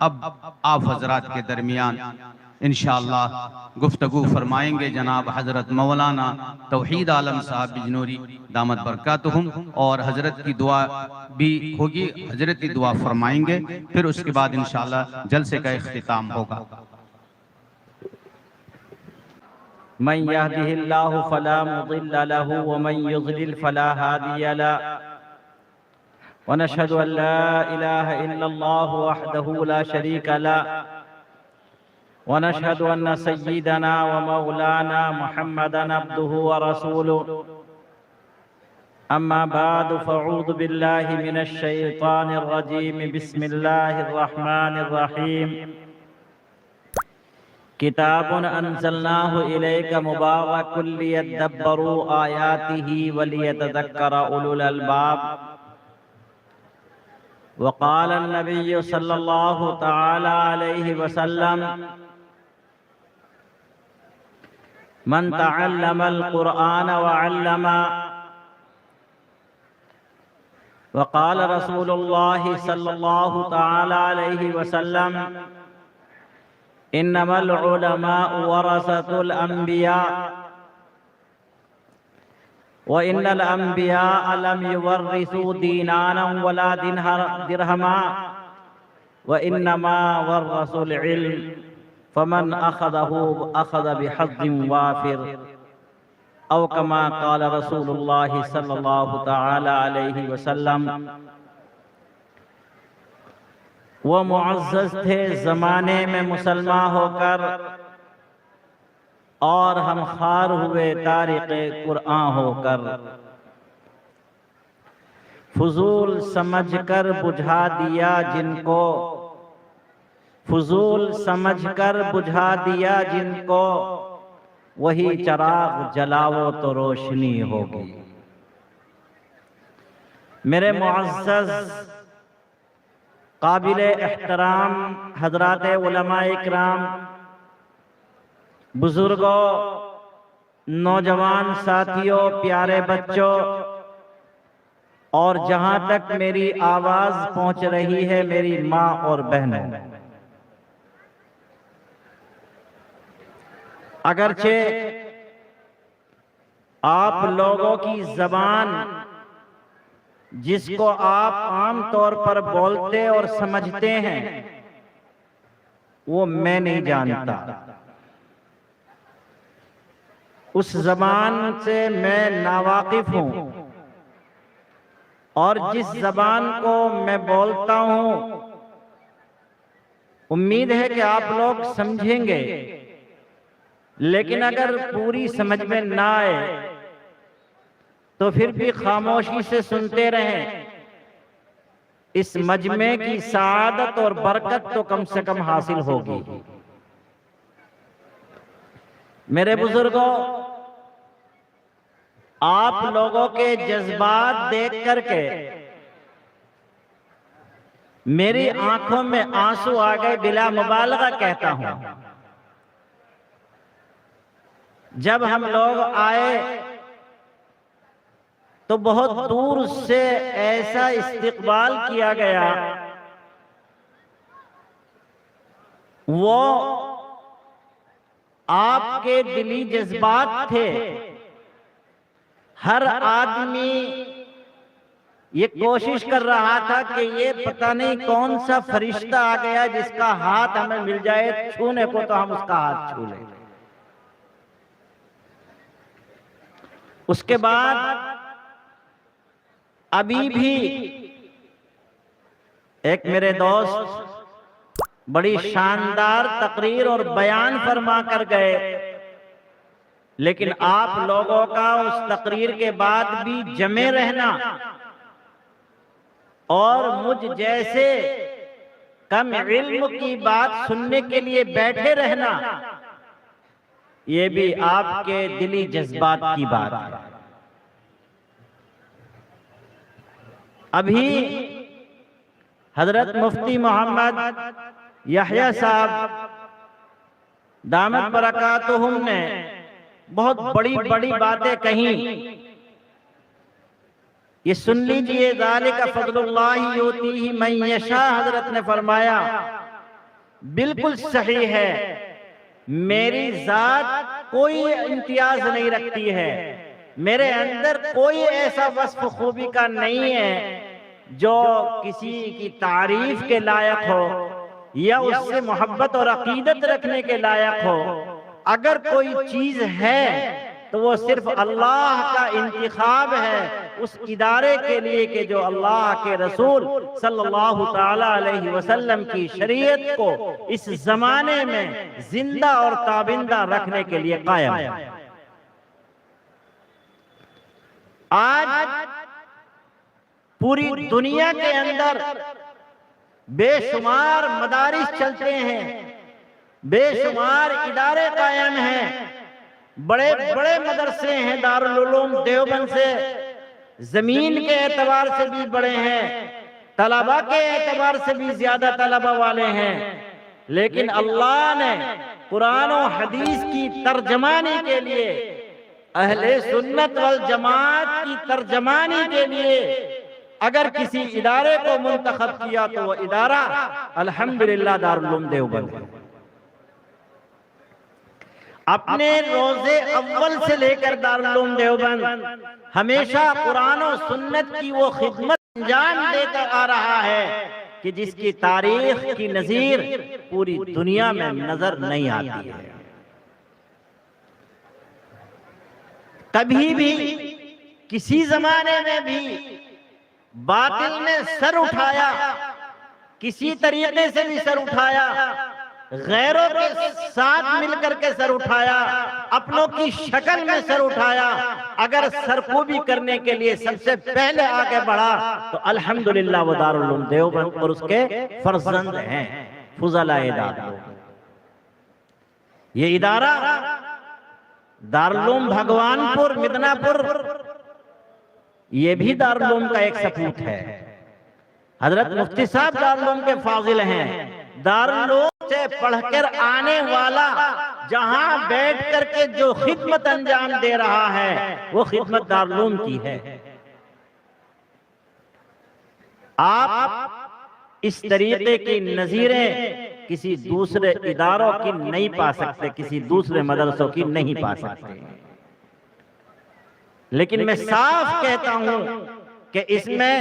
اب آپ حضرات کے درمیان انشاءاللہ گفتگو فرمائیں گے جناب حضرت مولانا توحید عالم صاحب بجنوری دامت برکاتہم، اور حضرت کی دعا بھی ہوگی، حضرت کی دعا فرمائیں گے، پھر اس کے بعد انشاءاللہ جلسے کا اختتام ہوگا۔ من يهده الله فلا مضل له ومن يضلل فلا هادي له، ونشهد أن لا إله إلا الله وحده لا شريك له، ونشهد أن سيدنا ومولانا محمدا عبده ورسوله. أما بعد فأعوذ بالله من الشيطان الرجيم. بسم الله الرحمن الرحيم. كتاب أنزلناه إليك مبارك ليدبروا آياته وليتذكر أولو الألباب. وقال النبي صلى الله تعالى عليه وسلم: من تعلم القرآن وعلمه. وقال رسول الله صلى الله تعالى عليه وسلم: انما العلماء ورثة الانبياء، وان الانبياء لم يورثوا دينارا ولا درهما، وانما ورثوا العلم، فمن اخذه اخذ بحظ وافر، او كما قال رسول الله صلى الله تعالى عليه وسلم. وہ معزز تھے زمانے میں مسلمان ہو کر، اور ہم خوار ہوئے تارق قرآن ہو کر. فضول سمجھ کر بجھا دیا جن کو، فضول سمجھ کر بجھا دیا جن کو، وہی چراغ جلاؤ تو روشنی ہوگی. میرے معزز قابل احترام حضرات علماء اکرام، بزرگوں، نوجوان ساتھیوں، پیارے بچوں، اور جہاں تک میری آواز پہنچ رہی ہے میری ماں اور بہنوں، اگرچہ آپ لوگوں کی زبان جس کو آپ عام طور پر بولتے اور سمجھتے ہیں وہ میں نہیں جانتا. اس زبان سے میں ناواقف ہوں، اور جس زبان کو میں بولتا ہوں امید ہے کہ آپ لوگ سمجھیں گے، لیکن اگر پوری سمجھ میں نہ آئے تو پھر بھی خاموشی سے سنتے رہیں. اس مجمع کی سعادت اور برکت تو کم سے کم حاصل ہوگی. میرے بزرگوں، آپ لوگوں کے جذبات دیکھ کر کے میری آنکھوں میں آنسو آ گئے، بلا مبالغہ کہتا ہوں. جب ہم لوگ آئے تو بہت دور سے ایسا استقبال کیا گیا، وہ آپ کے دلی جذبات تھے. ہر آدمی یہ کوشش کر رہا تھا کہ یہ پتہ نہیں کون سا فرشتہ آ گیا جس کا ہاتھ ہمیں مل جائے چھونے کو تو ہم اس کا ہاتھ چھو لیں. اس کے بعد ابھی بھی ایک میرے دوست بڑی شاندار تقریر اور بیان فرما کر گئے، لیکن آپ لوگوں کا اس تقریر کے بعد بھی جمے رہنا اور مجھ جیسے کم علم کی بات سننے کے لیے بیٹھے رہنا، یہ بھی آپ کے دلی جذبات کی بات ہے. ابھی حضرت مفتی محمد یحییٰ صاحب دامت برکاتہم نے بہت بڑی بڑی باتیں کہیں. یہ سن لیجئے، ذالک فضل اللہ یؤتیہ من یشاء. حضرت نے فرمایا بالکل صحیح ہے، میری ذات کوئی امتیاز نہیں رکھتی ہے، میرے اندر کوئی ایسا وصف خوبی کا نہیں ہے جو کسی کی تعریف کے لائق ہو یا اس سے محبت اور عقیدت رکھنے کے لائق ہو۔ اگر کوئی چیز ہے تو وہ صرف اللہ کا انتخاب ہے اس ادارے کے لیے کہ جو اللہ کے رسول صلی اللہ تعالی علیہ وسلم کی شریعت کو اس زمانے میں زندہ اور تابندہ رکھنے کے لیے قائم ہے۔ آج پوری دنیا کے اندر بے شمار مدارس چلتے ہیں، بے شمار ادارے قائم ہیں، بڑے بڑے مدرسے ہیں، دارالعلوم دیوبند سے زمین کے اعتبار سے بھی بڑے ہیں، طلباء کے اعتبار سے بھی زیادہ طلباء والے ہیں، لیکن اللہ نے قرآن و حدیث کی ترجمانی کے لیے، اہل سنت والجماعت کی ترجمانی کے لیے اگر کسی ادارے کو منتخب کیا تو وہ ادارہ الحمدللہ دارالعلوم دیوبند ہے۔ اپنے روز اول سے لے کر دارالعلوم دیوبند ہمیشہ قرآن و سنت کی وہ خدمت انجام دیتا آ رہا ہے کہ جس کی تاریخ کی نظیر پوری دنیا میں نظر نہیں آتی ہے۔ کبھی بھی کسی زمانے میں بھی باطل نے سر اٹھایا، کسی طریقے سے بھی سر اٹھایا، غیروں کے ساتھ مل کر کے سر اٹھایا، اپنوں کی شکل میں سر اٹھایا، اگر سرکوبی کرنے کے لیے سب سے پہلے آگے بڑھا تو الحمدللہ وہ دارالعلوم دیوبند اور اس کے فرزند ہیں فضلاء دارالعلوم۔ یہ ادارہ دارالعلوم بھگوان پور مدنا پور یہ بھی دارالعلوم کا ایک سپوت ہے۔ حضرت مفتی صاحب دارالعلوم کے فاضل ہیں، دارالعلوم سے پڑھ کر آنے والا جہاں بیٹھ کر کے جو خدمت انجام دے رہا ہے وہ خدمت دارالعلوم کی ہے۔ آپ اس طریقے کی نظیریں کسی دوسرے اداروں کی نہیں پا سکتے، کسی دوسرے مدرسوں کی نہیں پا سکتے، لیکن میں صاف کہتا ہوں کہ اس میں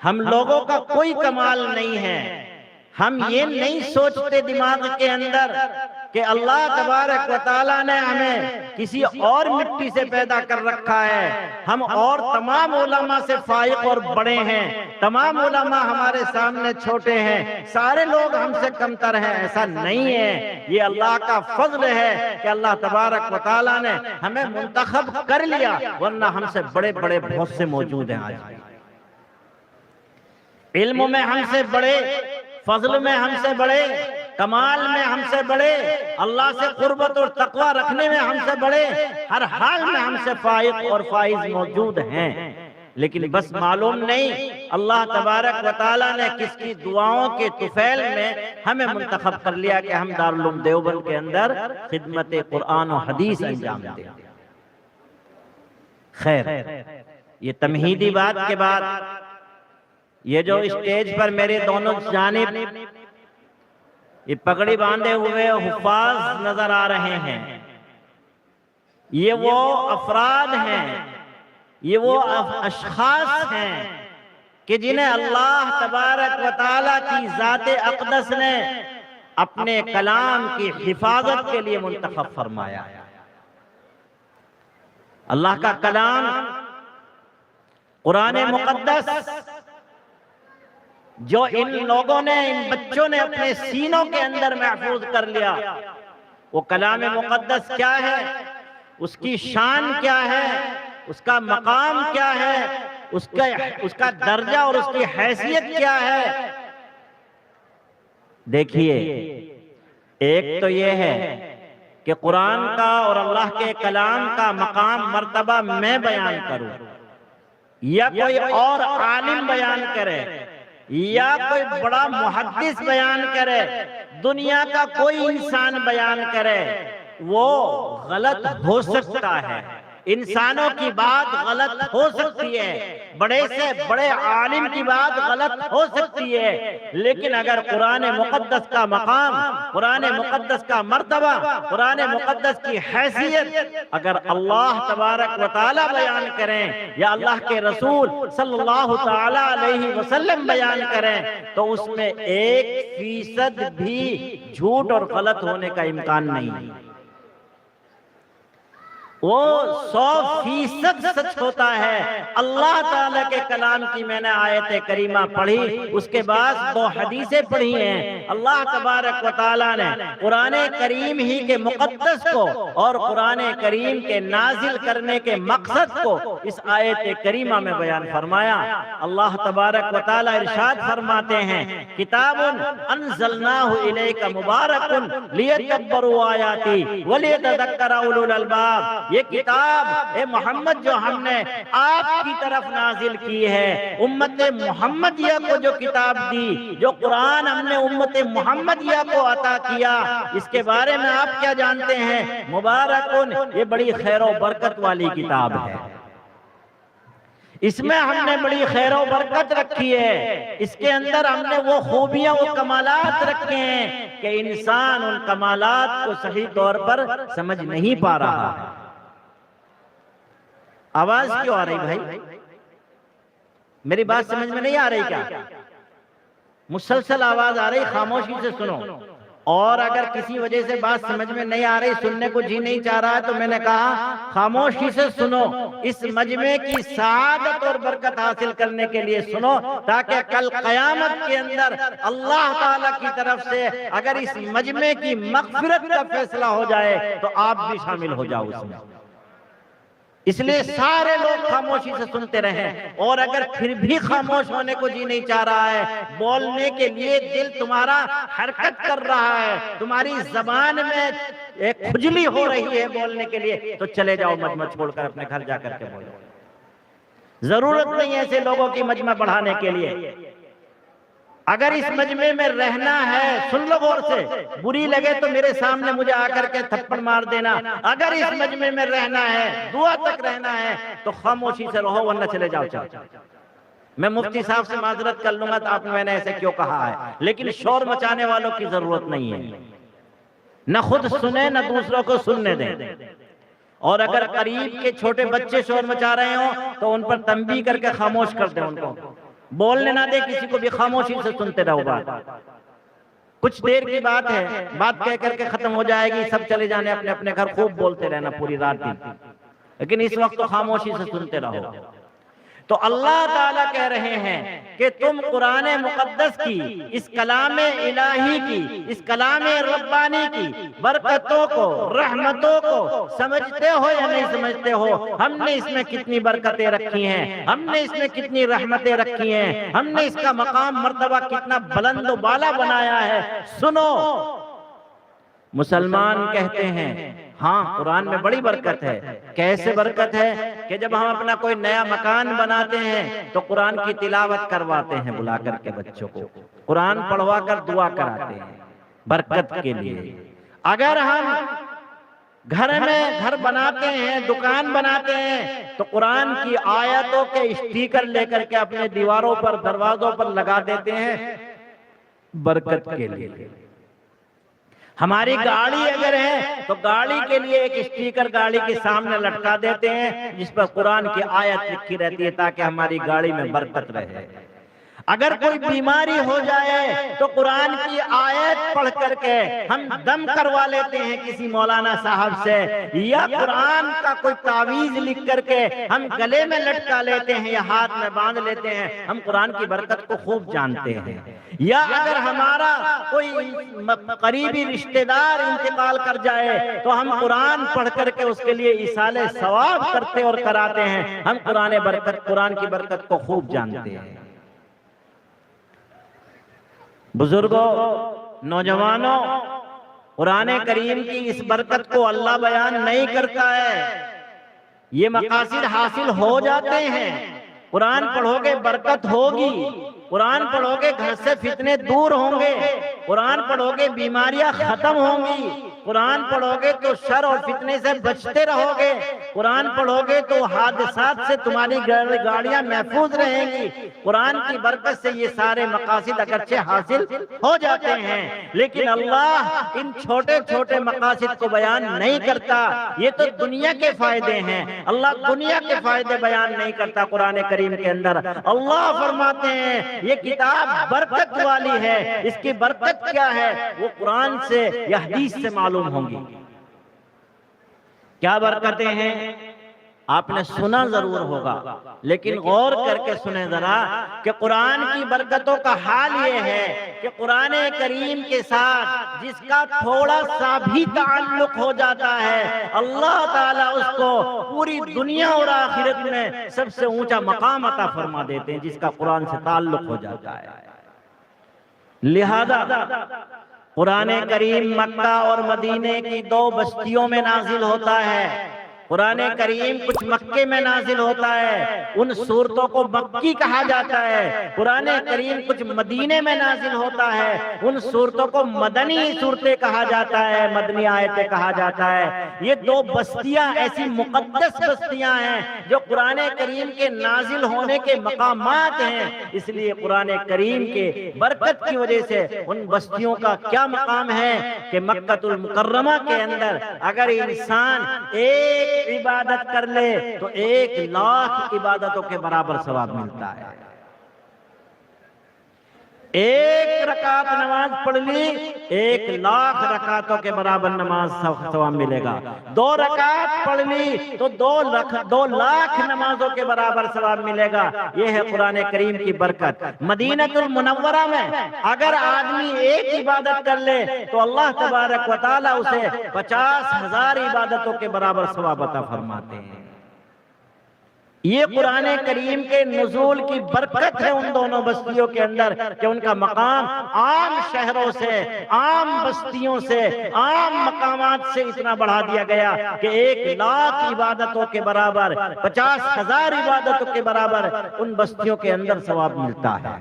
ہم لوگوں کا کوئی کمال نہیں ہے۔ ہم یہ نہیں سوچتے دماغ کے اندر کہ اللہ تبارک و تعالیٰ نے ہمیں کسی اور مٹی سے پیدا کر رکھا ہے، ہم اور تمام علماء سے فائق اور بڑے ہیں، تمام علماء ہمارے سامنے چھوٹے ہیں، سارے لوگ ہم سے کمتر ہیں، ایسا نہیں ہے۔ یہ اللہ کا فضل ہے کہ اللہ تبارک و تعالیٰ نے ہمیں منتخب کر لیا، ورنہ ہم سے بڑے بڑے بہت سے موجود ہیں۔ آج علم میں ہم سے بڑے، فضل میں ہم سے بڑے، کمال میں ہم سے بڑے، اللہ سے قربت اور تقوی رکھنے میں ہم سے بڑے، ہر حال میں ہم سے فائق اور فائز موجود ہیں، لیکن بس معلوم نہیں اللہ تبارک و تعالیٰ نے کس کی دعاؤں کے طفیل میں ہمیں منتخب کر لیا کہ ہم دارالعلوم دیوبند کے اندر خدمت قرآن و حدیث انجام دیں۔ خیر، یہ تمہیدی بات کے بعد یہ جو اسٹیج پر میرے دونوں جانب یہ پگڑی باندھے ہوئے حفاظ نظر آ رہے ہیں، یہ وہ افراد ہیں، یہ وہ اشخاص ہیں کہ جنہیں اللہ تبارک و تعالیٰ کی ذات اقدس نے اپنے کلام کی حفاظت کے لیے منتخب فرمایا۔ اللہ کا کلام قرآن مقدس جو ان لوگوں نے، ان بچوں نے اپنے سینوں کے اندر محفوظ کر لیا، وہ کلام مقدس کیا ہے، اس کی شان کیا ہے، اس کا مقام کیا ہے، اس کا درجہ اور اس کی حیثیت کیا ہے۔ دیکھیے، ایک تو یہ ہے کہ قرآن کا اور اللہ کے کلام کا مقام مرتبہ میں بیان کروں یا کوئی اور عالم بیان کرے یا کوئی بڑا محدث بیان کرے، دنیا کا کوئی انسان بیان کرے، وہ غلط ہو سکتا ہے، انسانوں کی بات غلط ہو سکتی ہے، بڑے سے بڑے عالم کی بات غلط ہو سکتی ہے، لیکن اگر قرآن مقدس کا مقام، قرآن مقدس کا مرتبہ، قرآن مقدس کی حیثیت اگر اللہ تبارک و تعالی بیان کریں یا اللہ کے رسول صلی اللہ تعالی علیہ وسلم بیان کریں تو اس میں 1% بھی جھوٹ اور غلط ہونے کا امکان نہیں، وہ 100% سچ ہوتا ہے۔ اللہ تعالیٰ کے کلام کی میں نے آیت کریمہ پڑھی، اس کے بعد 2 حدیثیں پڑھی ہیں۔ اللہ تبارک و تعالیٰ نے قرآن کریم ہی کے مقدس کو اور قرآن کریم کے نازل کرنے کے مقصد کو اس آیت کریمہ میں بیان فرمایا۔ اللہ تبارک و تعالیٰ ارشاد فرماتے ہیں کتاب انزلناہ الیک مبارک لیدبروا آیاتی ولیتذکر اولو الالباب، یہ کتاب اے محمد جو ہم نے آپ کی طرف نازل کی ہے، امت محمدیہ کو جو کتاب دی، جو قرآن ہم نے امت محمدیہ کو عطا کیا، اس کے بارے میں آپ کیا جانتے ہیں؟ مبارکن، یہ بڑی خیر و برکت والی کتاب ہے، اس میں ہم نے بڑی خیر و برکت رکھی ہے، اس کے اندر ہم نے وہ خوبیاں و کمالات رکھے ہیں کہ انسان ان کمالات کو صحیح طور پر سمجھ نہیں پا رہا ہے۔ آواز کیوں آ رہی بھائی؟ میری بات سمجھ میں نہیں آ رہی کیا؟ مسلسل آواز آ رہی، خاموشی سے سنو، اور اگر کسی وجہ سے بات سمجھ میں نہیں آ رہی، سننے کو جی نہیں چاہ رہا ہے تو میں نے کہا خاموشی سے سنو، اس مجمع کی سعادت اور برکت حاصل کرنے کے لیے سنو، تاکہ کل قیامت کے اندر اللہ تعالیٰ کی طرف سے اگر اس مجمع کی مغفرت کا فیصلہ ہو جائے تو آپ بھی شامل ہو جاؤ اس میں۔ اس لیے سارے لوگ خاموشی سے سنتے رہیں، اور اگر پھر بھی خاموش ہونے کو جی نہیں چاہ رہا ہے، بولنے کے لیے دل تمہارا حرکت کر رہا ہے، تمہاری زبان میں ایک کھجلی ہو رہی ہے بولنے کے لیے، تو چلے جاؤ مجمع چھوڑ کر اپنے گھر جا کر کے بولو۔ ضرورت نہیں ہے ایسے لوگوں کی مجمع بڑھانے کے لیے۔ اگر اس مجمع میں رہنا ہے، سن لو غور سے، بری لگے تو میرے سامنے مجھے آ کر کے تھپڑ مار دینا، اگر اس مجمع میں رہنا ہے، دعا تک رہنا ہے تو خاموشی سے رہو، ورنہ چلے جاؤ۔ میں مفتی صاحب سے معذرت کر لوں گا تو آپ نے میں نے ایسے کیوں کہا ہے، لیکن شور مچانے والوں کی ضرورت نہیں ہے، نہ خود سنیں نہ دوسروں کو سننے دیں، اور اگر قریب کے چھوٹے بچے شور مچا رہے ہوں تو ان پر تنبیہ کر کے خاموش کر دیں، ان کو بولنے نہ دے، کسی کو بھی خاموشی سے سنتے رہو بات۔ کچھ دیر کی بات ہے، بات کہہ کر کے ختم ہو جائے گی، سب چلے جانے اپنے اپنے گھر، خوب بولتے رہنا پوری رات دن، لیکن اس وقت تو خاموشی سے سنتے رہو۔ تو اللہ تعالیٰ کہہ رہے ہیں کہ تم قرآن مقدس کی، اس کلام الہی کی، اس کلام ربانی کی برکتوں کو، رحمتوں کو سمجھتے ہو یا نہیں سمجھتے ہو؟ ہم نے اس میں کتنی برکتیں رکھی ہیں، ہم نے اس میں کتنی رحمتیں رکھی ہیں، ہم نے اس کا مقام مرتبہ کتنا بلند و بالا بنایا ہے۔ سنو، مسلمان کہتے ہیں ہاں قرآن میں بڑی برکت ہے۔ کیسے برکت ہے؟ کہ جب ہم اپنا کوئی نیا مکان بناتے ہیں تو قرآن کی تلاوت کرواتے ہیں، بلا کر کے بچوں کو قرآن پڑھوا کر دعا کراتے ہیں برکت کے لیے۔ اگر ہم گھر بناتے ہیں، دکان بناتے ہیں تو قرآن کی آیتوں کے اسٹیکر لے کر کے اپنے دیواروں پر، دروازوں پر لگا دیتے ہیں برکت کے لیے۔ ہماری گاڑی اگر ہے تو گاڑی کے لیے ایک اسٹیکر گاڑی کے سامنے لٹکا دیتے ہیں جس پر قرآن کی آیت لکھی رہتی ہے تاکہ ہماری گاڑی میں برکت رہے۔ اگر کوئی بیماری ہو جائے تو قرآن کی آیت پڑھ کر کے ہم دم کروا لیتے ہیں کسی مولانا صاحب سے، یا قرآن کا کوئی تعویذ لکھ کر کے ہم گلے میں لٹکا لیتے ہیں یا ہاتھ میں باندھ لیتے ہیں۔ ہم قرآن کی برکت کو خوب جانتے ہیں۔ یا اگر ہمارا کوئی قریبی رشتہ دار انتقال کر جائے تو ہم قرآن پڑھ کر کے اس کے لیے ایصال ثواب کرتے اور کراتے ہیں۔ ہم قرآن کی برکت کو خوب جانتے ہیں۔ بزرگوں، نوجوانوں، قرآن کریم کی اس برکت کو اللہ بیان نہیں کرتا ہے، یہ مقاصد حاصل ہو جاتے ہیں۔ قرآن پڑھو گے برکت ہوگی، قرآن پڑھو گے گھر سے فتنے دور ہوں گے، قرآن پڑھو گے بیماریاں ختم ہوں گی، قرآن پڑھو گے تو شر اور فتنے سے بچتے رہو گے، قرآن پڑھو گے تو حادثات سے تمہاری گاڑیاں محفوظ رہیں گی۔ قرآن کی برکت سے یہ سارے مقاصد اگرچہ حاصل ہو جاتے ہیں، لیکن اللہ ان چھوٹے چھوٹے مقاصد کو بیان نہیں کرتا۔ یہ تو دنیا کے فائدے ہیں، اللہ دنیا کے فائدے بیان نہیں کرتا قرآن کریم کے اندر۔ اللہ فرماتے ہیں یہ کتاب برکت والی ہے، اس کی برکت کیا ہے وہ قرآن سے یا حدیث سے معلوم ہوں گی۔ کیا برکتیں ہیں؟ آپ نے سنا ضرور ہوگا، لیکن غور کر کے سنیں ذرا کہ قرآن کی برکتوں کا حال یہ ہے کہ قرآن کریم کے ساتھ جس کا تھوڑا سا بھی تعلق ہو جاتا ہے، اللہ تعالیٰ اس کو پوری دنیا اور آخرت میں سب سے اونچا مقام عطا فرما دیتے ہیں، جس کا قرآن سے تعلق ہو جاتا ہے۔ لہذا قرآن کریم مکہ اور مدینے کی دو بستیوں میں نازل ہوتا ہے۔ قرآن کریم کچھ مکے میں نازل ہوتا ہے، ان سورتوں کو مکی کہا جاتا ہے۔ قرآن کریم کچھ مدینے میں نازل ہوتا ہے، ان سورتوں کو مدنی سورتیں کہا جاتا ہے، مدنی آیتیں کہا جاتا ہے۔ یہ دو بستیاں ایسی مقدس بستیاں ہیں جو قرآن کریم کے نازل ہونے کے مقامات ہیں، اس لیے قرآن کریم کے برکت کی وجہ سے ان بستیوں کا کیا مقام ہے کہ مکہ المکرمہ کے اندر اگر انسان ایک عبادت کر لے تو 1,00,000 عبادتوں کے برابر ثواب ملتا ہے۔ ایک رکعت نماز پڑھ لی 1,00,000 رکعتوں کے برابر نماز ثواب ملے گا۔ 2 رکعت پڑھ لی تو 2,00,000 نمازوں کے برابر ثواب ملے گا۔ یہ ہے قرآن کریم کی برکت۔ مدینہ المنورہ میں اگر آدمی ایک عبادت کر لے تو اللہ تبارک و تعالیٰ اسے 50,000 عبادتوں کے برابر ثواب عطا فرماتے ہیں۔ یہ قرآن کریم کے نزول کی برکت ہے ان دونوں بستیوں کے اندر کہ ان کا مقام عام شہروں سے، عام بستیوں سے، عام مقامات سے اتنا بڑھا دیا گیا کہ 1,00,000 عبادتوں کے برابر، 50,000 عبادتوں کے برابر ان بستیوں کے اندر ثواب ملتا ہے۔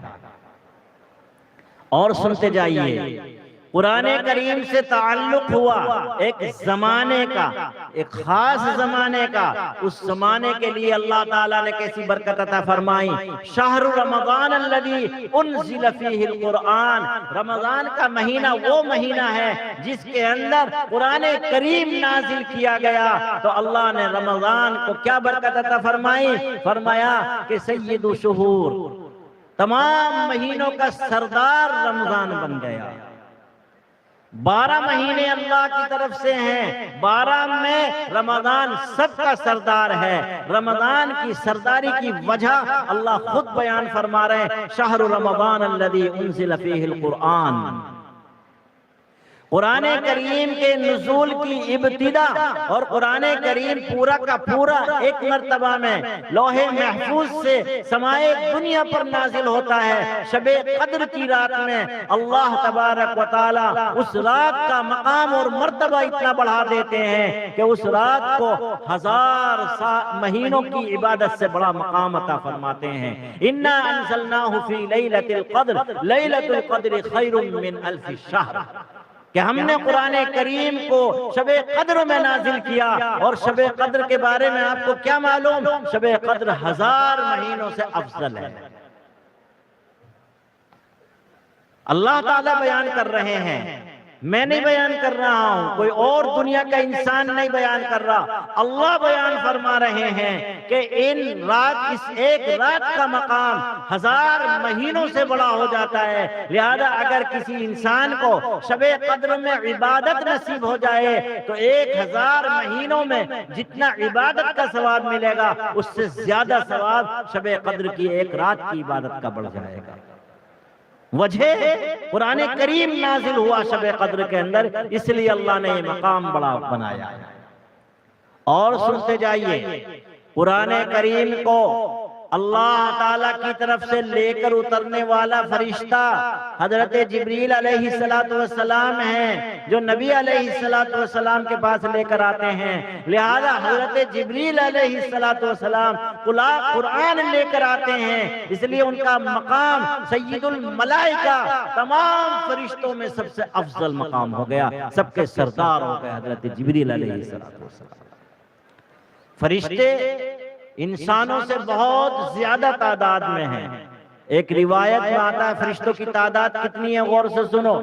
اور سنتے جائیے، قرآن کریم سے تعلق ہوا ایک زمانے کا، ایک خاص زمانے کا۔ اس زمانے کے لیے اللہ تعالیٰ نے کیسی برکت عطا فرمائی۔ شہر رمضان الذی انزل فیہ القرآن، رمضان کا مہینہ وہ مہینہ ہے جس کے اندر قرآن کریم نازل کیا گیا، تو اللہ نے رمضان کو کیا برکت عطا فرمائی؟ فرمایا کہ سید شہور، تمام مہینوں کا سردار رمضان بن گیا۔ 12 مہینے اللہ کی طرف سے ہیں، 12 میں رمضان سب کا سردار ہے۔ رمضان کی سرداری کی وجہ اللہ خود بیان فرما رہے ہیں، شہر رمضان الذی انزل فیہ القرآن۔ قرآن کریم کے نزول کی ابتدا اور قرآن کریم پورا کا پورا ایک مرتبہ میں لوح محفوظ سے سمائے دنیا پر نازل ہوتا ہے۔ شب قدر کی رات میں اللہ تبارک و تعالی اس رات کا مقام اور مرتبہ اتنا بڑھا دیتے ہیں کہ اس رات کو 1000 مہینوں کی عبادت سے بڑا مقام عطا فرماتے ہیں۔ انا انزلناہ فی لیلۃ القدر، لیلۃ القدر خیر من 1000 شہر، کہ ہم نے قرآن کریم کو شب قدر میں نازل کیا۔ اور شب قدر کے بارے میں آپ کو کیا معلوم؟ شب قدر 1000 مہینوں سے افضل ہے۔ اللہ تعالیٰ بیان کر رہے ہیں، میں نہیں بیان کر رہا ہوں، کوئی اور دنیا کا انسان نہیں بیان کر رہا، اللہ بیان فرما رہے ہیں کہ اس ایک رات کا مقام 1000 مہینوں سے بڑا ہو جاتا ہے۔ لہذا اگر کسی انسان کو شب قدر میں عبادت نصیب ہو جائے تو 1000 مہینوں میں جتنا عبادت کا ثواب ملے گا اس سے زیادہ ثواب شب قدر کی ایک رات کی عبادت کا بڑھ جائے گا۔ وجہ قرآن کریم نازل ہوا شب قدر کے اندر، اس لیے اللہ نے یہ مقام بڑا بنایا ہے۔ اور سنتے جائیے، قرآن کریم کو اللہ تعالیٰ کی طرف سے لے کر اترنے والا فرشتہ حضرت جبریل علیہ السلام ہیں، جو نبی علیہ السلام کے پاس لے کر آتے ہیں۔ لہذا حضرت جبریل علیہ السلام قرآن لے کر آتے ہیں، اس لیے ان کا مقام سید الملائکہ، تمام فرشتوں میں سب سے افضل مقام ہو گیا، سب کے سردار ہو گئے حضرت جبریل علیہ السلام۔ فرشتے انسانوں سے بہت زیادہ تعداد میں ہیں۔ ایک روایت میں آتا ہے فرشتوں کی تعداد کتنی ہے، غور سے سنو۔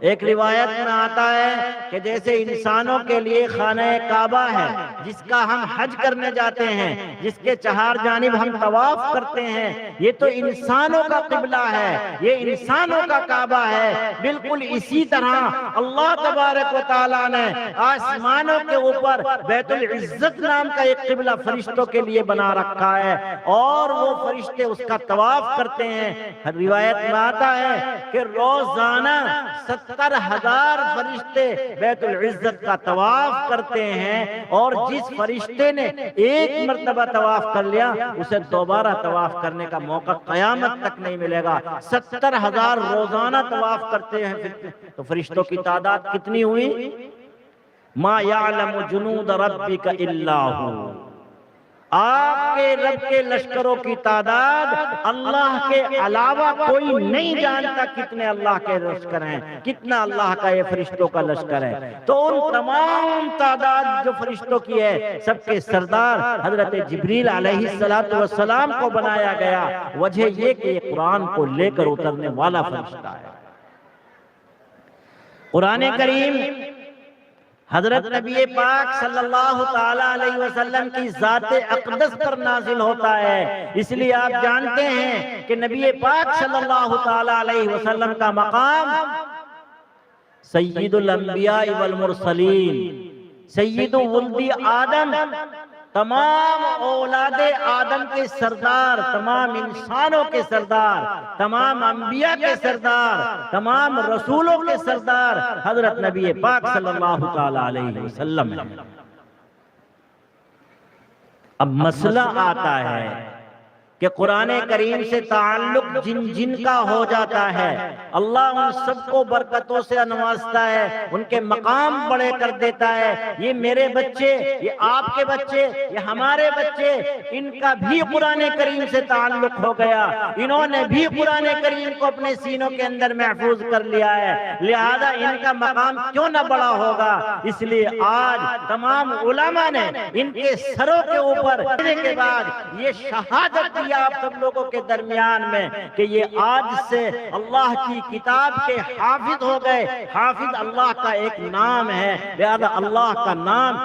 ایک روایت میں آتا ہے کہ جیسے انسانوں کے لیے خانہ کعبہ ہے، جس کا ہم حج کرنے جاتے ہیں، جس کے چہار جانب ہم طواف کرتے ہیں، یہ تو انسانوں کا قبلہ ہے، یہ انسانوں کا کعبہ ہے۔ بالکل اسی طرح اللہ تبارک و تعالیٰ نے آسمانوں کے اوپر بیت العزت نام کا ایک قبلہ فرشتوں کے لیے بنا رکھا ہے، اور وہ فرشتے اس کا طواف کرتے ہیں۔ روایت میں آتا ہے کہ روزانہ 70,000 فرشتے بیت العزت کا طواف کرتے ہیں، اور جس فرشتے نے ایک مرتبہ طواف کر لیا اسے دوبارہ طواف کرنے کا موقع قیامت تک نہیں ملے گا۔ 70,000 روزانہ طواف کرتے ہیں، تو فرشتوں کی تعداد کتنی ہوئی؟ ما یعلم جنود ربک الا ہو۔ آپ کے رب کے لشکروں کی تعداد اللہ کے علاوہ کوئی نہیں جانتا کتنے اللہ کے لشکر ہیں، کتنا اللہ کا یہ فرشتوں کا لشکر ہے۔ تو ان تمام تعداد جو فرشتوں کی ہے، سب کے سردار حضرت جبریل علیہ السلام کو بنایا گیا۔ وجہ یہ کہ یہ قرآن کو لے کر اترنے والا فرشتہ ہے۔ قرآن کریم حضرت نبی پاک صلی اللہ تعالیٰ علیہ وسلم کی ذات اقدس پر نازل ہوتا ہے، اس لیے آپ جانتے ہیں کہ نبی پاک صلی اللہ تعالیٰ علیہ وسلم کا مقام سید الانبیاء والمرسلین، سید ولد آدم، تمام اولاد آدم کے سردار، تمام انسانوں کے سردار، تمام انبیاء کے سردار، تمام رسولوں کے سردار حضرت نبی پاک صلی اللہ تعالیٰ علیہ وسلم ہے۔ اب مسئلہ آتا ہے کہ قرآن کریم سے تعلق جن جن کا ہو جاتا ہے، اللہ ان سب کو برکتوں سے نوازتا ہے، ان کے مقام بڑے کر دیتا ہے۔ یہ میرے بچے، یہ آپ کے بچے، یہ ہمارے بچے، ان کا بھی قرآن کریم سے تعلق ہو گیا، انہوں نے بھی قرآن کریم کو اپنے سینوں کے اندر محفوظ کر لیا ہے، لہذا ان کا مقام کیوں نہ بڑا ہوگا۔ اس لیے آج تمام علماء نے ان کے سروں کے اوپر کے بعد یہ شہادت دی آپ سب لوگوں کے درمیان میں کہ یہ آج سے اللہ کی کتاب کے حافظ ہو گئے۔ حافظ اللہ کا ایک نام ہے، لہذا اللہ کا نام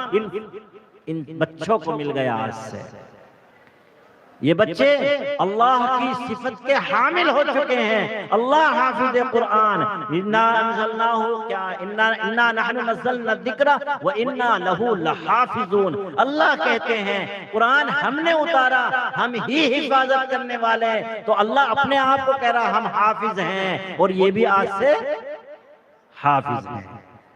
ان بچوں کو مل گیا آج سے۔ یہ بچے اللہ کی صفت کے حامل ہو چکے ہیں۔ اللہ حافظ قرآن، انا نحن نزلنا الذکر وانا لہ لحافظون۔ اللہ کہتے ہیں قرآن ہم نے اتارا، ہم ہی حفاظت کرنے والے ہیں۔ تو اللہ اپنے آپ کو کہہ رہا ہم حافظ ہیں، اور یہ بھی آج سے حافظ ہیں۔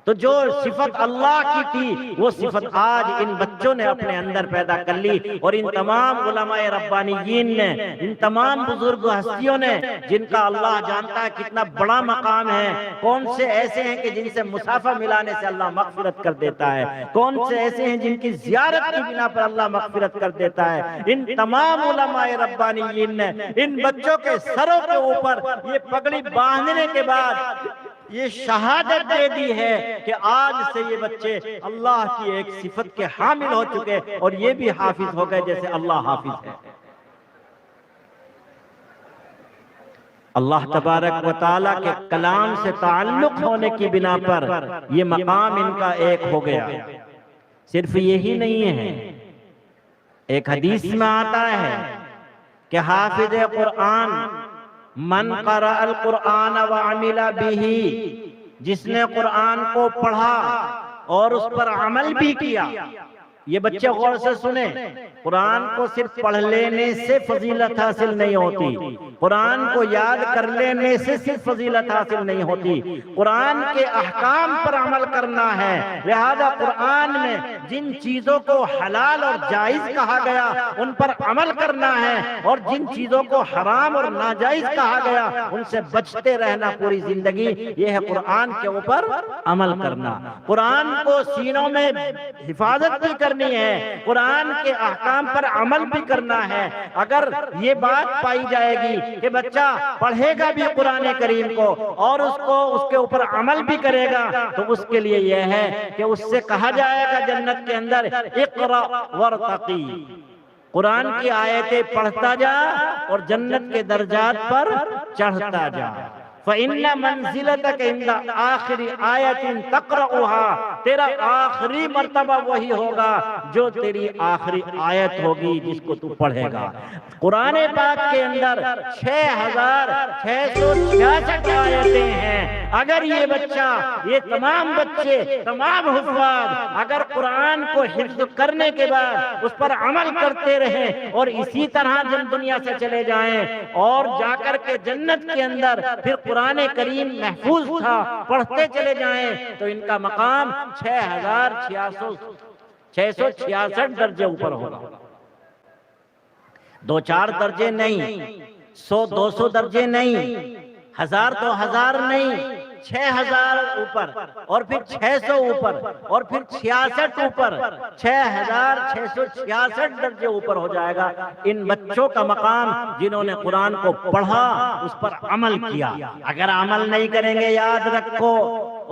تو جو صفت اللہ کی تھی وہ صفت آج ان بچوں نے اپنے اندر پیدا کر لی، اور ان تمام علماء ربانیین نے، ان تمام بزرگ ہستیوں نے، جن کا اللہ جانتا ہے کتنا بڑا مقام ہے، کون سے ایسے ہیں کہ جن سے مصافحہ ملانے سے اللہ مغفرت کر دیتا ہے، کون سے ایسے ہیں جن کی زیارت کی بنا پر اللہ مغفرت کر دیتا ہے۔ ان تمام علماء ربانیین نے ان بچوں کے سروں کے اوپر یہ پگڑی باندھنے کے بعد یہ شہادت دے دی ہے کہ آج سے یہ بچے اللہ کی ایک صفت کے حامل ہو چکے، اور یہ بھی حافظ ہو گئے جیسے اللہ حافظ ہے۔ اللہ تبارک و تعالیٰ کے کلام سے تعلق ہونے کی بنا پر یہ مقام ان کا ایک ہو گیا۔ صرف یہی نہیں ہے، ایک حدیث میں آتا ہے کہ حافظ قرآن من قرأ القرآن وعمل به، جس نے قرآن کو پڑھا اور اس پر عمل بھی کیا، یہ بچے غور سے سنیں، قرآن کو صرف پڑھ لینے سے فضیلت حاصل نہیں ہوتی، قرآن کو یاد کر لینے سے صرف فضیلت حاصل نہیں ہوتی، قرآن کے احکام پر عمل کرنا ہے۔ لہذا قرآن میں جن چیزوں کو حلال اور جائز کہا گیا ان پر عمل کرنا ہے، اور جن چیزوں کو حرام اور ناجائز کہا گیا ان سے بچتے رہنا پوری زندگی۔ یہ ہے قرآن کے اوپر عمل کرنا، قرآن کو سینوں میں حفاظت بھی کرنی ہے، قرآن کے احکام پر عمل بھی کرنا ہے۔ اگر یہ بات پائی جائے گی کہ بچہ پڑھے گا بھی قرآن کریم کو اور اس کے اوپر عمل بھی کرے گا، تو اس کے لیے یہ ہے کہ اس سے کہا جائے گا جنت کے اندر اقرأ وارتقی، قرآن کی آیتیں پڑھتا جا اور جنت کے درجات پر چڑھتا جا۔ فَإِنَّ مَنزِلَتَكَ عِنْدَ آخِرِ آیَةٍ تَقْرَؤُهَا، تیرا آخری مرتبہ وہی ہوگا جو تیری آخری آیت ہوگی جس کو تو پڑھے گا۔ قرآن پاک کے اندر 6666 آیتیں ہیں۔ اگر یہ بچہ، یہ تمام بچے، تمام حفاظ اگر قرآن کو حفظ کرنے کے بعد اس پر عمل کرتے رہیں اور اسی طرح دنیا سے چلے جائیں اور جا کر کے جنت کے اندر پھر قرآن کریم محفوظ تھا پڑھتے چلے جائیں، تو ان کا مقام 6666 درجے اوپر ہوگا۔ 2-4 درجے نہیں، 100-200 درجے نہیں، 1000 تو 1000 نہیں، 6000 اوپر، اور پھر 600 اوپر، اور پھر 66 اوپر، 6666 درجے اوپر ہو جائے گا ان بچوں کا مقام جنہوں نے قرآن کو پڑھا، اس پر عمل کیا۔ اگر عمل نہیں کریں گے، یاد رکھو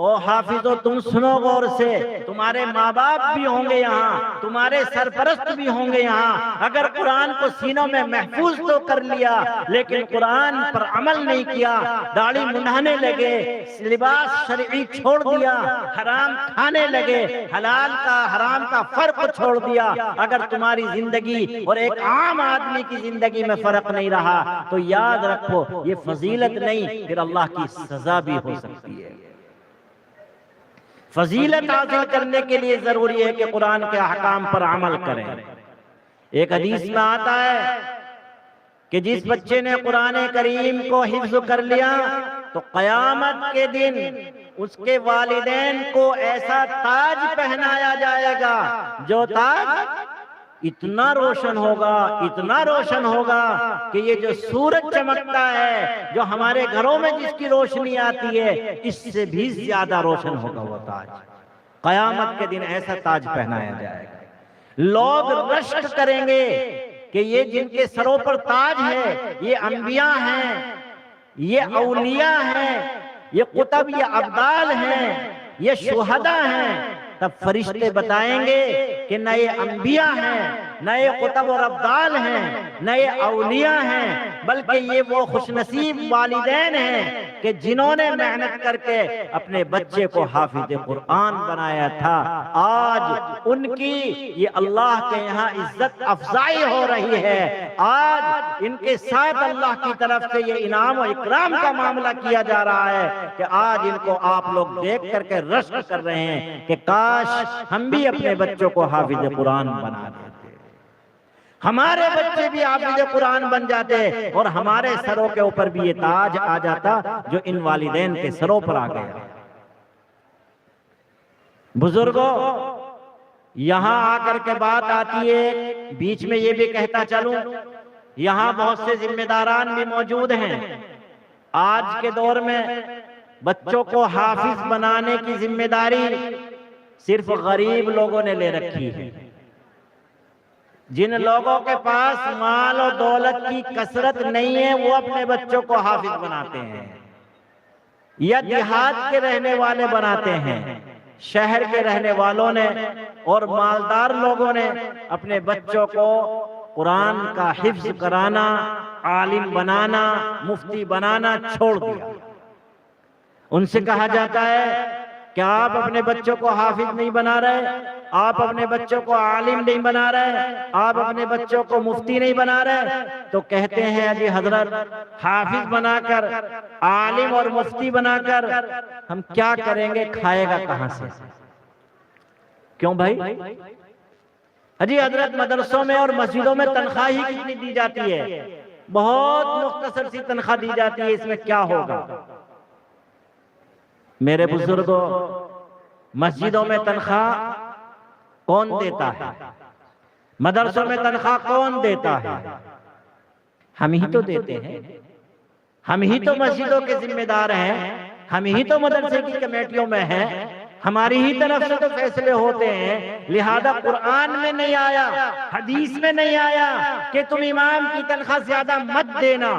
او حافظو، تم سنو غور سے، تمہارے ماں باپ بھی ہوں گے یہاں، تمہارے سرپرست بھی ہوں گے یہاں، اگر قرآن کو سینوں میں محفوظ تو کر لیا لیکن قرآن پر عمل نہیں کیا، داڑھی منڈانے لگے، لباس شرعی چھوڑ دیا، حرام کھانے لگے، حلال کا حرام کا فرق چھوڑ دیا، اگر تمہاری زندگی اور ایک عام آدمی کی زندگی میں فرق نہیں رہا تو یاد رکھو یہ فضیلت نہیں، پھر اللہ کی سزا بھی ہو سکتی ہے۔ فضیلت حاصل کرنے کے لیے ضروری ہے کہ قرآن کے احکام پر عمل کریں۔ ایک حدیث میں آتا ہے کہ جس بچے نے قرآن کریم کو حفظ کر لیا تو قیامت کے دن اس کے والدین کو ایسا تاج پہنایا جائے گا، جو تاج اتنا روشن ہوگا، اتنا روشن ہوگا کہ یہ جو سورج چمکتا ہے، جو ہمارے گھروں میں جس کی روشنی آتی ہے، اس سے بھی زیادہ روشن ہوگا وہ تاج۔ قیامت کے دن ایسا تاج پہنایا جائے گا، لوگ رشک کریں گے کہ یہ جن کے سروں پر تاج ہے یہ انبیاء ہیں، یہ اولیاء ہیں، یہ قطب، یہ ابدال ہیں، یہ شہداء ہیں۔ تب فرشتے بتائیں گے کہ نہ یہ انبیاء ہیں، نہ یہ قطب اور ابدال ہیں، نہ یہ اولیاء ہیں، بلکہ یہ وہ خوش نصیب والدین ہیں کہ جنہوں نے محنت کر کے اپنے بچے کو حافظ قرآن بنایا تھا۔ آج ان کی یہ اللہ کے یہاں عزت افزائی ہو رہی ہے، آج ان کے ساتھ اللہ کی طرف سے یہ انعام و اکرام کا معاملہ کیا جا رہا ہے کہ آج ان کو آپ لوگ دیکھ کر کے رشک کر رہے ہیں کہ کاش ہم بھی اپنے بچوں کو حافظ قرآن بنا دیتے، ہمارے بچے بھی حافظ قرآن بن جاتے اور ہمارے سروں کے اوپر بھی یہ تاج آ جاتا جو ان والدین کے سروں پر آ گیا۔ بزرگوں، یہاں آ کر کے بات آتی ہے، بیچ میں یہ بھی کہتا چلوں، یہاں بہت سے ذمہ داران بھی موجود ہیں۔ آج کے دور میں بچوں کو حافظ بنانے کی ذمہ داری صرف غریب لوگوں نے لے رکھی ہے۔ جن لوگوں کے پاس مال و دولت کی کثرت نہیں ہے وہ اپنے بچوں کو حافظ بناتے ہیں، یا دیہات کے رہنے والے بناتے ہیں۔ شہر کے رہنے والوں نے اور مالدار لوگوں نے اپنے بچوں کو قرآن کا حفظ کرانا، عالم بنانا، مفتی بنانا چھوڑ دیا۔ ان سے کہا جاتا ہے کہ آپ اپنے بچوں کو حافظ نہیں بنا رہے، آپ اپنے بچوں کو عالم نہیں بنا رہے، آپ اپنے بچوں کو مفتی نہیں بنا رہے، تو کہتے ہیں ابھی حضرت حافظ بنا کر، عالم اور مفتی بنا کر ہم کیا کریں گے، کھائے گا کہاں سے؟ کیوں بھائی؟ جی حضرت مدرسوں میں اور مسجدوں میں تنخواہ ہی کتنی دی جاتی ہے؟ بہت مختصر سی تنخواہ دی جاتی ہے، اس میں کیا ہوگا؟ میرے بزرگوں، مسجدوں میں تنخواہ کون دیتا ہے؟ مدرسوں میں تنخواہ کون دیتا ہے؟ ہم ہی تو دیتے ہیں، ہم ہی تو مسجدوں کے ذمہ دار ہیں، ہم ہی تو مدرسے کی کمیٹیوں میں ہیں، ہماری ہی طرف سے تو فیصلے ہوتے ہیں۔ لہذا قرآن میں نہیں آیا، حدیث میں نہیں آیا کہ تم امام کی تنخواہ زیادہ مت دینا،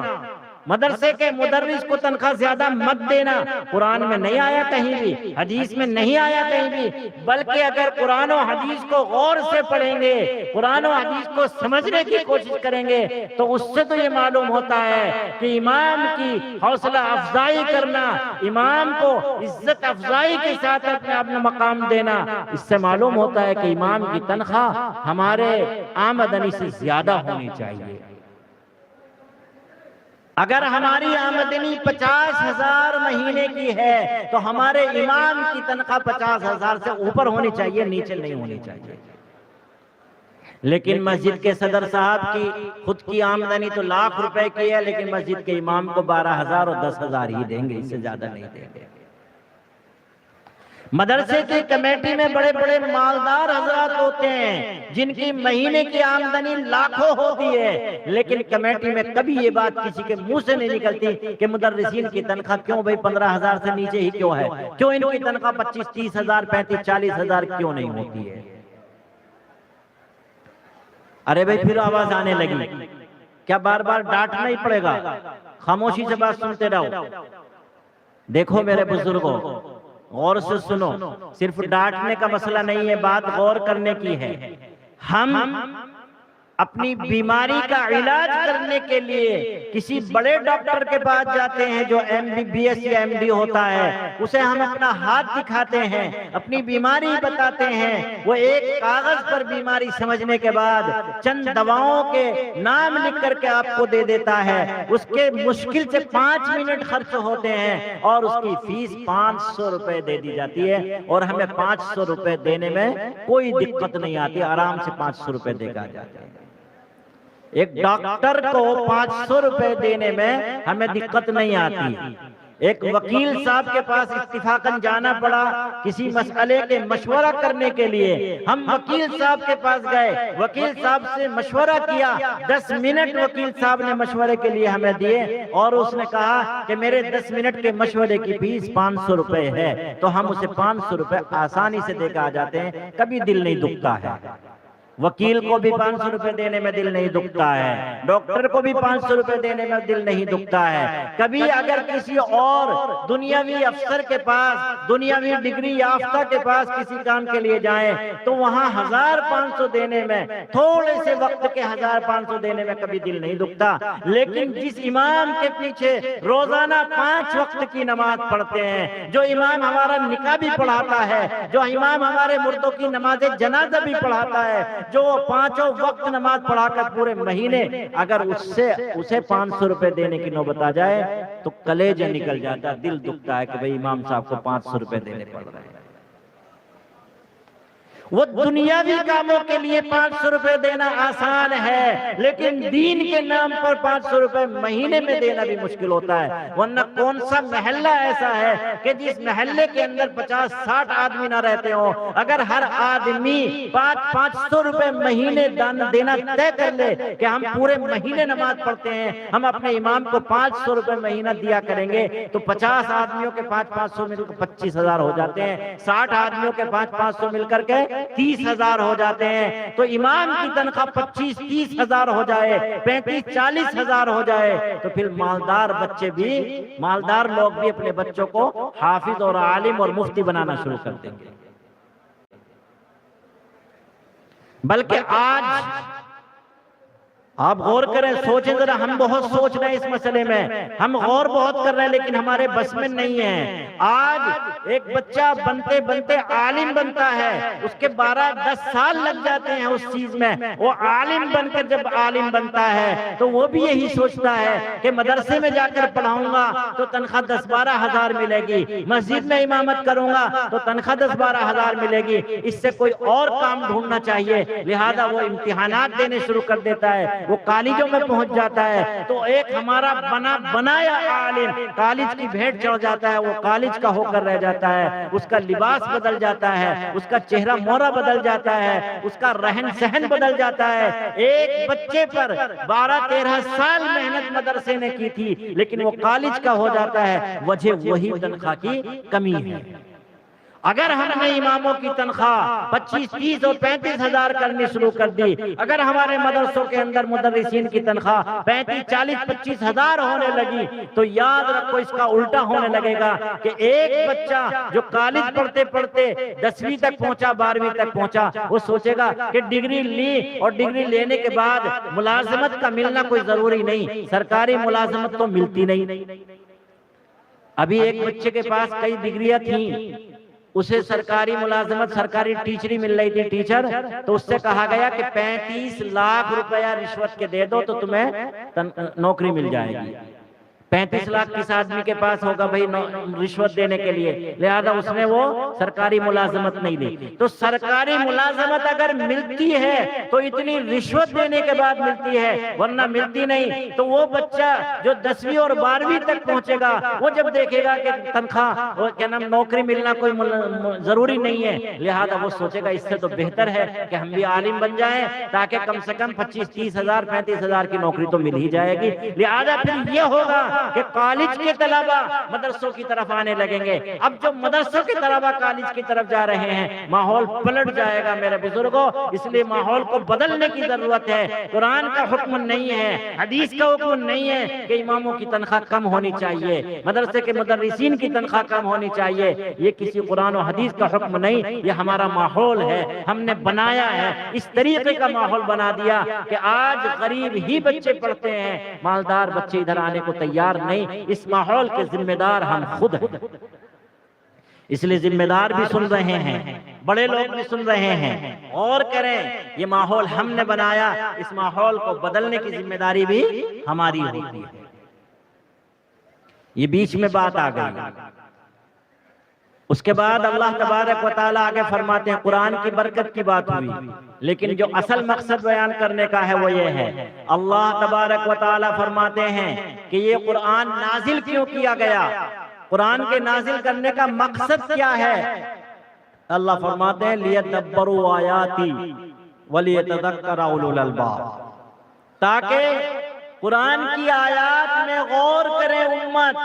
مدرسے کے مدرس کو تنخواہ زیادہ مت دینا، قرآن میں نہیں آیا کہیں بھی، حدیث میں نہیں آیا کہیں بھی۔ بلکہ اگر قرآن و حدیث کو غور سے پڑھیں گے، قرآن و حدیث کو سمجھنے کی کوشش کریں گے، تو اس سے تو یہ معلوم ہوتا ہے کہ امام کی حوصلہ افزائی کرنا، امام کو عزت افزائی کے ساتھ اپنا مقام دینا، اس سے معلوم ہوتا ہے کہ امام کی تنخواہ ہمارے آمدنی سے زیادہ ہونی چاہیے۔ اگر ہماری آمدنی 50,000 مہینے کی ہے تو ہمارے امام کی تنخواہ 50,000 سے اوپر ہونی چاہیے، نیچے نہیں ہونی چاہیے۔ لیکن مسجد کے صدر صاحب کی خود کی آمدنی تو لاکھ روپے کی ہے، لیکن مسجد کے امام کو 12,000 اور 10,000 ہی دیں گے، اس سے زیادہ نہیں دیں گے۔ مدرسے کی کمیٹی میں بڑے بڑے مالدار حضرات ہوتے ہیں جن کی مہینے کی آمدنی لاکھوں ہوتی ہے، لیکن کمیٹی میں کبھی یہ بات کسی کے منہ سے نہیں نکلتی کہ مدرسین کی تنخواہ کیوں بھئی 15,000 سے نیچے ہی کیوں ہے، کیوں ان کی تنخواہ 25,000 30,000 35,000 40,000 کیوں نہیں ہوتی ہے۔ ارے بھئی پھر آواز آنے لگی، کیا بار بار ڈانٹنا ہی پڑے گا؟ خاموشی سے بات سنتے رہو۔ دیکھو میرے بزرگوں، غور سے سنو، صرف ڈانٹنے کا مسئلہ نہیں ہے، بات غور کرنے کی ہے۔ ہم اپنی بیماری کا علاج کرنے کے لیے کسی بڑے ڈاکٹر کے پاس جاتے ہیں جو MBBS یا MD ہوتا ہے، اسے ہم اپنا ہاتھ دکھاتے ہیں، اپنی بیماری بتاتے ہیں، وہ ایک کاغذ پر بیماری سمجھنے کے بعد چند دواؤں کے نام لکھ کر کے آپ کو دے دیتا ہے۔ اس کے مشکل سے 5 منٹ خرچ ہوتے ہیں اور اس کی فیس 500 روپے دے دی جاتی ہے، اور ہمیں 500 روپے دینے میں کوئی دقت نہیں آتی، آرام سے 500 روپے دے گا جاتے ہیں۔ ایک ڈاکٹر کو 500 روپے دینے میں ہمیں دقت نہیں آتی۔ ایک وکیل صاحب کے پاس اتفاقاً جانا پڑا کسی مسئلے کے مشورہ کرنے کے لیے، ہم وکیل صاحب کے پاس گئے، وکیل صاحب سے مشورہ کیا، 10 منٹ وکیل صاحب نے مشورے کے لیے ہمیں دیے، اور اس نے کہا کہ میرے 10 منٹ کے مشورے کی فیس 500 روپے ہے، تو ہم اسے 500 روپے آسانی سے دے کے آ جاتے ہیں، کبھی دل نہیں دکھتا ہے۔ وکیل کو بھی 500 روپے دینے میں دل نہیں دکھتا ہے، ڈاکٹر کو بھی 500 روپے دینے میں دل نہیں دکھتا ہے۔ کبھی اگر کسی اور دنیاوی افسر کے پاس، دنیاوی ڈگری یافتہ کے پاس کسی کام کے لیے جائیں تو وہاں 1,500 دینے میں، تھوڑے سے وقت کے 1,500 دینے میں کبھی دل نہیں دکھتا۔ لیکن جس امام کے پیچھے روزانہ 5 وقت کی نماز پڑھتے ہیں، جو امام ہمارا نکاح بھی پڑھاتا ہے، جو امام ہمارے مردوں کی نماز جنازہ بھی پڑھاتا ہے، جو 5 وقت نماز پڑھا کر پورے مہینے اگر اسے 500 روپے دینے کی نوبت آ جائے تو کلیجہ نکل جاتا ہے، دل دکھتا ہے کہ بھئی امام صاحب کو 500 روپے دینے پڑ رہے ہیں۔ وہ دنیاوی کاموں کے لیے 500 روپے دینا آسان ہے، لیکن دین کے نام پر 500 روپے مہینے میں دینا بھی مشکل ہوتا ہے۔ ورنہ کون سا محلہ ایسا ہے کہ جس محلے کے اندر 50-60 آدمی نہ رہتے ہوں، اگر ہر آدمی 500 روپے مہینے دینا طے کر لے کہ ہم پورے مہینے نماز پڑھتے ہیں، ہم اپنے امام کو 500 روپے مہینہ دیا کریں گے، تو 50 آدمیوں کے 500 مل کر 25,000 ہو جاتے ہیں، 60 آدمیوں کے 500 مل کر کے 30,000 ہو جاتے ہیں۔ تو امام کی تنخواہ 25-30,000 ہو جائے، 35-40,000 ہو جائے، تو پھر مالدار لوگ بھی اپنے بچوں کو حافظ اور عالم اور مفتی بنانا شروع کر دیں گے۔ بلکہ آپ غور کریں، سوچیں ذرا، ہم بہت سوچ رہے ہیں اس مسئلے میں، ہم غور بہت کر رہے ہیں، لیکن ہمارے بس میں نہیں ہے۔ آج ایک بچہ بنتے بنتے عالم بنتا ہے، اس کے 12-10 سال لگ جاتے ہیں اس چیز میں، وہ عالم بن کر جب عالم بنتا ہے تو وہ بھی یہی سوچتا ہے کہ مدرسے میں جا کر پڑھاؤں گا تو تنخواہ 10-12 ہزار ملے گی، مسجد میں امامت کروں گا تو تنخواہ 10-12 ہزار ملے گی، اس سے کوئی اور کام ڈھونڈنا چاہیے، لہذا وہ امتحانات دینے شروع کر دیتا ہے، وہ کالجوں میں پہنچ جاتا ہے، تو ایک ہمارا بنایا عالم کالج کی بھیٹ چڑھ جاتا ہے، وہ کالج کا ہو کر رہ جاتا ہے، اس کا لباس بدل جاتا ہے، اس کا چہرہ مورا بدل جاتا ہے، اس کا رہن سہن بدل جاتا ہے۔ ایک بچے پر 12-13 سال محنت مدرسے نے کی تھی، لیکن وہ کالج کا ہو جاتا ہے، وجہ وہی تنخواہ کی کمی ہے۔ اگر ہم نے اماموں کی تنخواہ 25-30 اور 35 ہزار کرنی شروع کر دی، اگر ہمارے مدرسوں کے اندر مدرسین کی تنخواہ 35-40-25 ہزار ہونے لگی، تو یاد رکھو اس کا الٹا ہونے لگے گا کہ ایک بچہ جو کالج پڑھتے پڑھتے 10ویں تک پہنچا، 12ویں تک پہنچا، وہ سوچے گا کہ ڈگری لی اور ڈگری لینے کے بعد ملازمت کا ملنا کوئی ضروری نہیں، سرکاری ملازمت تو ملتی نہیں۔ ابھی ایک بچے کے پاس کئی ڈگریاں تھیں، اسے سرکاری ملازمت، سرکاری ٹیچری مل رہی تھی، ٹیچر، تو اس سے کہا گیا کہ 35 لاکھ روپیہ رشوت کے دے دو تو تمہیں نوکری مل جائے گی۔ 35 لاکھ کس آدمی کے پاس ہوگا بھائی رشوت دینے کے لیے، لہذا اس نے وہ سرکاری ملازمت نہیں لی۔ تو سرکاری ملازمت اگر ملتی ہے تو اتنی رشوت دینے کے بعد ملتی ہے، ورنہ ملتی نہیں۔ تو وہ بچہ جو 10ویں اور 12ویں تک پہنچے گا، وہ جب دیکھے گا کہ تنخواہ کیا نام نوکری ملنا کوئی ضروری نہیں ہے، لہذا وہ سوچے گا اس سے تو بہتر ہے کہ ہم بھی عالم بن جائیں، تاکہ کم سے کم 25-30 ہزار 35 ہزار کی نوکری تو مل ہی جائے گی۔ لہذا پھر یہ ہوگا کہ کالج کے طلبہ مدرسوں کی طرف آنے لگیں گے۔ اب جو مدرسوں کے طلبہ کالج کی طرف جا رہے ہیں، ماحول پلٹ جائے گا میرے بزرگوں، اس لیے ماحول کو بدلنے کی ضرورت ہے۔ قرآن کا حکم نہیں ہے، حدیث کا حکم نہیں ہے کہ اماموں کی تنخواہ کم ہونی چاہیے، مدرسے کے مدرسین کی تنخواہ کم ہونی چاہیے، یہ کسی قرآن و حدیث کا حکم نہیں، یہ ہمارا ماحول ہے، ہم نے بنایا ہے، اس طریقے کا ماحول بنا دیا کہ آج غریب ہی بچے پڑھتے ہیں، مالدار بچے ادھر آنے کو تیار نہیں۔ اس ماحول کے ذمہ دار ہم خود ہیں، اس لیے ذمہ دار بھی سن رہے ہیں، بڑے لوگ بھی سن رہے ہیں، اور کریں یہ ماحول ہم نے بنایا، اس ماحول کو بدلنے کی ذمہ داری بھی ہماری ہوتی ہے۔ یہ بیچ میں بات آ گئی، اس کے بعد اللہ تبارک و تعالیٰ آگے فرماتے ہیں، قرآن کی برکت کی بات ہوئی، لیکن جو اصل مقصد بیان کرنے کا ہے وہ یہ ہے، اللہ تبارک و تعالیٰ فرماتے ہیں کہ یہ قرآن نازل کیوں کیا گیا، قرآن کے نازل کرنے کا مقصد کیا ہے۔ اللہ فرماتے ہیں لِيَدَّبَّرُوا آیَاتِي وَلِيَتَذَكَّرَ أُولُو الْأَلْبَابِ، تاکہ قرآن کی آیات میں غور کرے امت،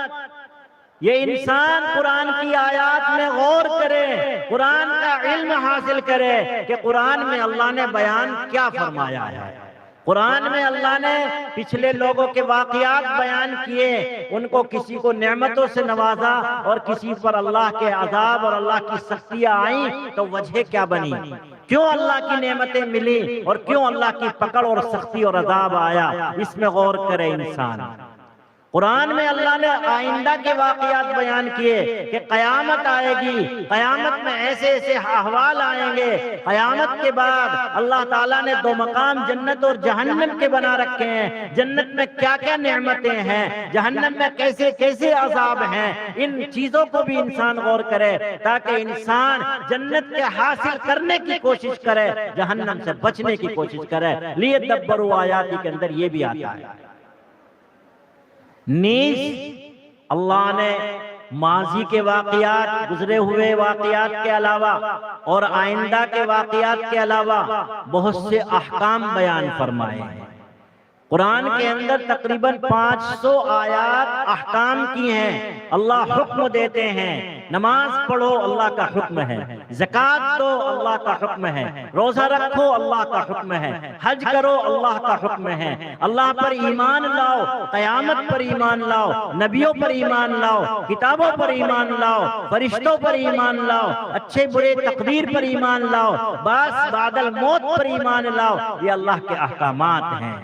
یہ انسان قرآن کی آیات میں غور کرے، قرآن کا علم حاصل کرے کہ قرآن میں اللہ نے بیان کیا فرمایا ہے۔ قرآن میں اللہ نے پچھلے لوگوں کے واقعات بیان کیے، ان کو کسی کو نعمتوں سے نوازا اور کسی پر اللہ کے عذاب اور اللہ کی سختیاں آئیں، تو وجہ کیا بنی، کیوں اللہ کی نعمتیں ملی اور کیوں اللہ کی پکڑ اور سختی اور عذاب آیا، اس میں غور کرے انسان۔ قرآن میں اللہ نے آئندہ کے واقعات بیان کیے کہ قیامت آئے گی، قیامت میں ایسے ایسے احوال آئیں گے، قیامت کے بعد اللہ تعالیٰ نے 2 مقام جنت اور جہنم کے بنا رکھے ہیں، جنت میں کیا کیا نعمتیں ہیں، جہنم میں کیسے کیسے عذاب ہیں، ان چیزوں کو بھی انسان غور کرے تاکہ انسان جنت کے حاصل کرنے کی کوشش کرے، جہنم سے بچنے کی کوشش کرے۔ لیدبروا آیاتی کے اندر یہ بھی آتا ہے۔ نیز اللہ نے ماضی کے واقعات، گزرے ہوئے واقعات کے علاوہ اور آئندہ کے واقعات کے علاوہ بہت سے احکام بیان فرمائے ہیں۔ قرآن کے اندر تقریباً 500 آیات احکام کی ہیں، اللہ حکم دیتے ہیں، نماز پڑھو اللہ کا حکم ہے، زکوٰۃ دو اللہ کا حکم ہے، روزہ رکھو اللہ کا حکم ہے، حج کرو اللہ کا حکم ہے، اللہ پر ایمان لاؤ، قیامت پر ایمان لاؤ، نبیوں پر ایمان لاؤ، کتابوں پر ایمان لاؤ، فرشتوں پر ایمان لاؤ، اچھے برے تقدیر پر ایمان لاؤ، بعد الموت پر ایمان لاؤ، یہ اللہ کے احکامات ہیں۔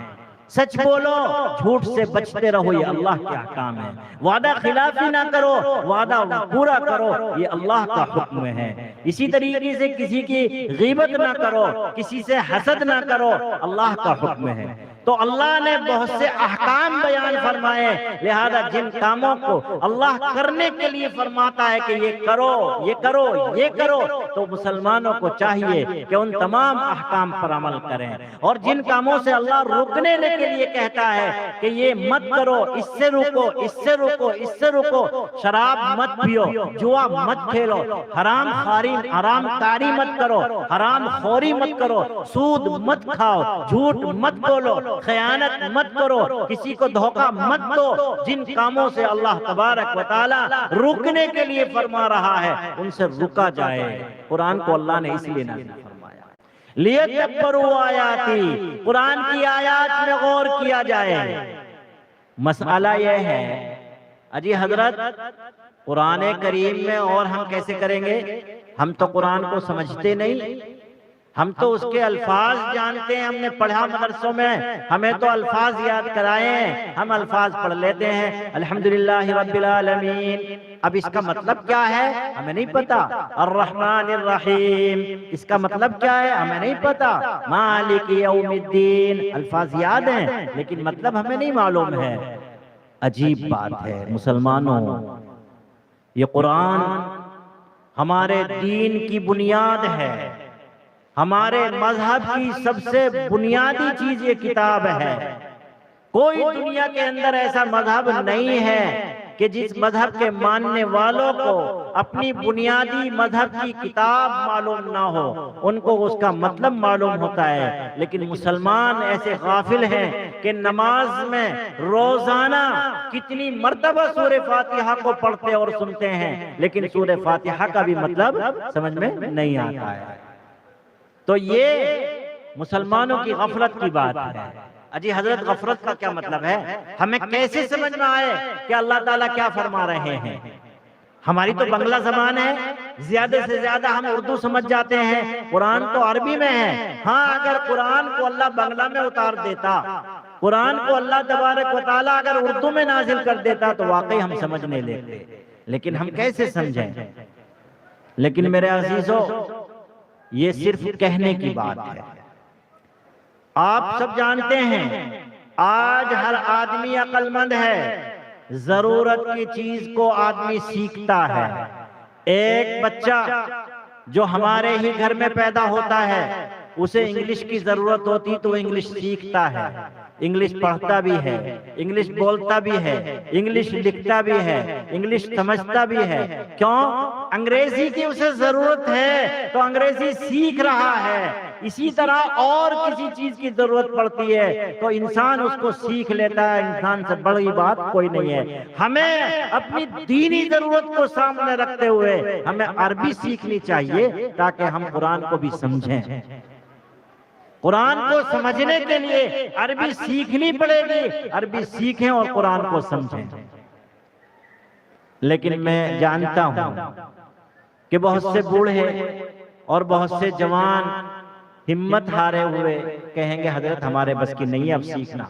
سچ بولو، جھوٹ سے بچتے رہو، یہ اللہ کے احکام ہے۔ وعدہ خلافی نہ کرو، وعدہ پورا کرو، یہ اللہ کا حکم ہے۔ اسی طریقے سے کسی کی غیبت نہ کرو، کسی سے حسد نہ کرو، اللہ کا حکم ہے۔ تو اللہ نے بہت سے احکام بیان فرمائے، لہذا جن کاموں کو اللہ کرنے کے لیے فرماتا ہے کہ یہ کرو، یہ کرو، یہ کرو، تو مسلمانوں کو چاہیے کہ ان تمام احکام پر عمل کریں، اور جن کاموں سے اللہ روکنے کے لیے کہتا ہے کہ یہ مت کرو، اس سے رکو، اس سے رکو، اس سے رکو، شراب مت پیو، جوا مت کھیلو، حرام کاری مت کرو، حرام خوری مت کرو، سود مت کھاؤ، جھوٹ مت بولو، خیانت مت کرو، کسی کو دھوکہ مت دو۔ جن کاموں سے اللہ تبارک و تعالی روکنے کے لیے فرما رہا ہے ان سے رکا جائے۔ قرآن کو اللہ نے اس لیے نازل فرمایا لیتدبروا آیاتی، قرآن کی آیات میں غور کیا جائے۔ مسئلہ یہ ہے اجی حضرت قرآن کریم میں اور ہم کیسے کریں گے؟ ہم تو قرآن کو سمجھتے نہیں، ہم تو اس کے الفاظ جانتے ہیں، ہم نے پڑھا مدرسوں میں، ہمیں تو الفاظ یاد کرائے ہیں، ہم الفاظ پڑھ لیتے ہیں، الحمدللہ رب العالمین۔ اب اس کا مطلب کیا ہے ہمیں نہیں پتا۔ الرحمن الرحیم اس کا مطلب کیا ہے ہمیں نہیں پتا۔ مالک یوم الدین الفاظ یاد ہیں لیکن مطلب ہمیں نہیں معلوم ہے۔ عجیب بات ہے مسلمانوں، یہ قرآن ہمارے دین کی بنیاد ہے، ہمارے مذہب کی سب سے بنیادی چیز یہ کتاب ہے۔ کوئی دنیا کے اندر ایسا مذہب نہیں ہے کہ جس مذہب کے ماننے والوں کو اپنی بنیادی مذہب کی کتاب معلوم نہ ہو، ان کو اس کا مطلب معلوم ہوتا ہے۔ لیکن مسلمان ایسے غافل ہیں کہ نماز میں روزانہ کتنی مرتبہ سورہ فاتحہ کو پڑھتے اور سنتے ہیں، لیکن سورہ فاتحہ کا بھی مطلب سمجھ میں نہیں آتا ہے۔ تو یہ مسلمانوں کی غفلت کی بات ہے۔ اجی حضرت غفلت کا کیا مطلب ہے؟ ہمیں کیسے سمجھ میں آئے کہ اللہ تعالیٰ کیا فرما رہے ہیں؟ ہماری تو بنگلہ زبان ہے، زیادہ سے زیادہ ہم اردو سمجھ جاتے ہیں، قرآن تو عربی میں ہے۔ ہاں اگر قرآن کو اللہ بنگلہ میں اتار دیتا، قرآن کو اللہ تبارک و تعالیٰ اگر اردو میں نازل کر دیتا تو واقعی ہم سمجھنے لگتے، لیکن ہم کیسے سمجھیں؟ لیکن میرے عزیزو، یہ صرف کہنے کی بات ہے۔ آپ سب جانتے ہیں آج ہر آدمی عقل مند ہے، ضرورت کی چیز کو آدمی سیکھتا ہے۔ ایک بچہ جو ہمارے ہی گھر میں پیدا ہوتا ہے، اسے انگلش کی ضرورت ہوتی تو انگلش سیکھتا ہے، انگلش پڑھتا بھی ہے، انگلش بولتا بھی ہے، انگلش لکھتا بھی ہے، انگلش سمجھتا بھی ہے۔ کیوں؟ انگریزی کی اسے ضرورت ہے تو انگریزی سیکھ رہا ہے۔ اسی طرح اور کسی چیز کی ضرورت پڑتی ہے تو انسان اس کو سیکھ لیتا ہے، انسان سے بڑی بات کوئی نہیں ہے۔ ہمیں اپنی دینی ضرورت کو سامنے رکھتے ہوئے ہمیں عربی سیکھنی چاہیے تاکہ ہم قرآن کو بھی سمجھیں۔ قرآن کو سمجھنے کے لیے عربی سیکھنی پڑے گی، عربی سیکھیں اور قرآن کو سمجھیں۔ لیکن میں جانتا ہوں کہ بہت سے بوڑھے اور بہت سے جوان ہمت ہارے ہوئے کہیں گے حضرت ہمارے بس کی نہیں اب سیکھنا،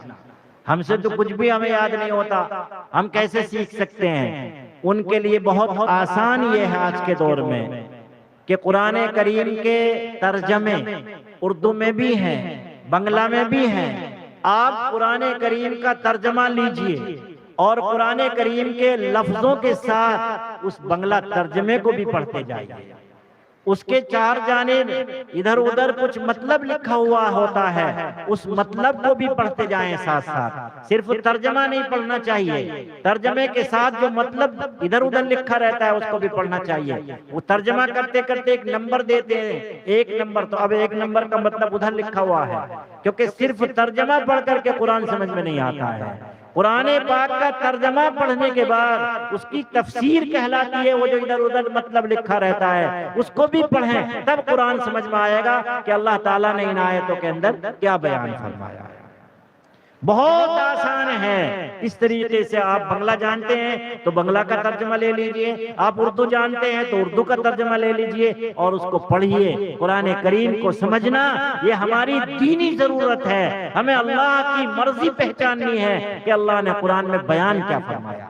ہم سے تو کچھ بھی ہمیں یاد نہیں ہوتا، ہم کیسے سیکھ سکتے ہیں؟ ان کے لیے بہت آسان یہ ہے آج کے دور میں کہ قرآن کریم کے ترجمے اردو میں بھی ہیں، بنگلہ میں بھی ہیں۔ آپ قرآن کریم کا ترجمہ لیجئے اور قرآن کریم کے لفظوں کے ساتھ اس بنگلہ ترجمے کو بھی پڑھتے جائیے۔ اس کے چار جانب ادھر ادھر کچھ مطلب لکھا ہوا ہوتا ہے، اس مطلب کو بھی پڑھتے جائیں ساتھ ساتھ، صرف ترجمہ نہیں پڑھنا چاہیے، ترجمے کے ساتھ جو مطلب ادھر ادھر لکھا رہتا ہے اس کو بھی پڑھنا چاہیے۔ وہ ترجمہ کرتے کرتے ایک نمبر دیتے ہیں، ایک نمبر، تو اب ایک نمبر کا مطلب ادھر لکھا ہوا ہے، کیونکہ صرف ترجمہ پڑھ کر کے قرآن سمجھ میں نہیں آتا ہے۔ قرآن پاک کا ترجمہ پڑھنے کے بعد اس کی تفسیر کہلاتی ہے، وہ جو ادھر ادھر مطلب لکھا رہتا ہے اس کو بھی پڑھیں، تب قرآن سمجھ میں آئے گا کہ اللہ تعالیٰ نے ان آیتوں کے اندر کیا بیان فرمایا ہے۔ بہت آسان ہے۔ اس طریقے سے آپ بنگلہ جانتے ہیں تو بنگلہ کا ترجمہ لے لیجئے، آپ اردو جانتے ہیں تو اردو کا ترجمہ لے لیجئے اور اس کو پڑھیے۔ قرآن کریم کو سمجھنا یہ ہماری دینی ضرورت ہے، ہمیں اللہ کی مرضی پہچاننی ہے کہ اللہ نے قرآن میں بیان کیا فرمایا۔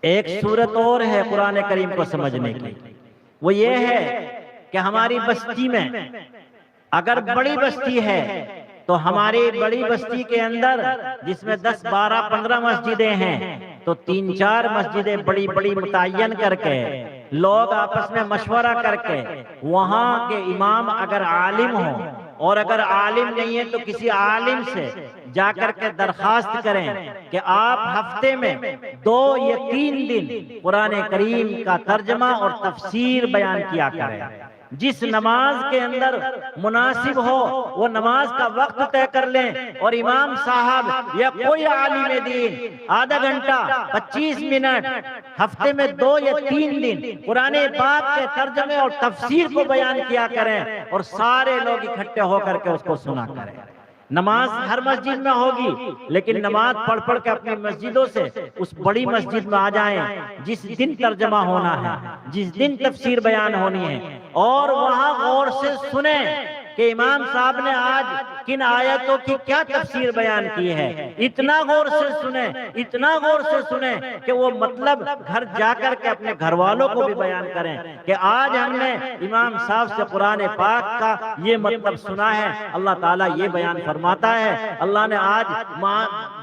ایک صورت اور ہے قرآن کریم کو سمجھنے کی، وہ یہ ہے کہ ہماری بستی میں اگر بڑی بستی ہے تو ہماری بڑی بستی کے اندر جس میں 10 12 15 مسجدیں ہیں تو 3 4 مسجدیں بڑی بڑی متعین کر کے لوگ آپس میں مشورہ کر کے وہاں کے امام اگر عالم ہوں اور اگر عالم نہیں ہے تو کسی عالم سے جا کر کے درخواست کریں کہ آپ ہفتے میں 2 یا 3 دن قرآن کریم کا ترجمہ اور تفسیر بیان کیا کریں۔ جس نماز کے اندر مناسب ہو وہ نماز کا وقت طے کر لیں اور امام صاحب یا کوئی عالم دین آدھا گھنٹہ 25 منٹ ہفتے میں 2 یا 3 دن قرآن پاک کے ترجمے اور تفسیر کو بیان کیا کریں اور سارے لوگ اکٹھے ہو کر کے اس کو سنا کریں۔ نماز ہر مسجد میں ہوگی لیکن نماز پڑھ پڑھ کے اپنی مسجدوں سے اس بڑی مسجد میں آ جائیں جس دن ترجمہ ہونا ہے، جس دن تفسیر بیان ہونی ہے، اور وہاں غور سے سنیں کہ امام صاحب نے آج کن آیتوں کی کیا تفسیر بیان کی ہے۔ اتنا غور سے سنیں، اتنا غور سے سنیں کہ وہ مطلب گھر جا کر کے اپنے گھر والوں کو بھی بیان کریں کہ آج ہم نے امام صاحب سے قرآن پاک کا یہ مطلب سنا ہے، اللہ تعالیٰ یہ بیان فرماتا ہے، اللہ نے آج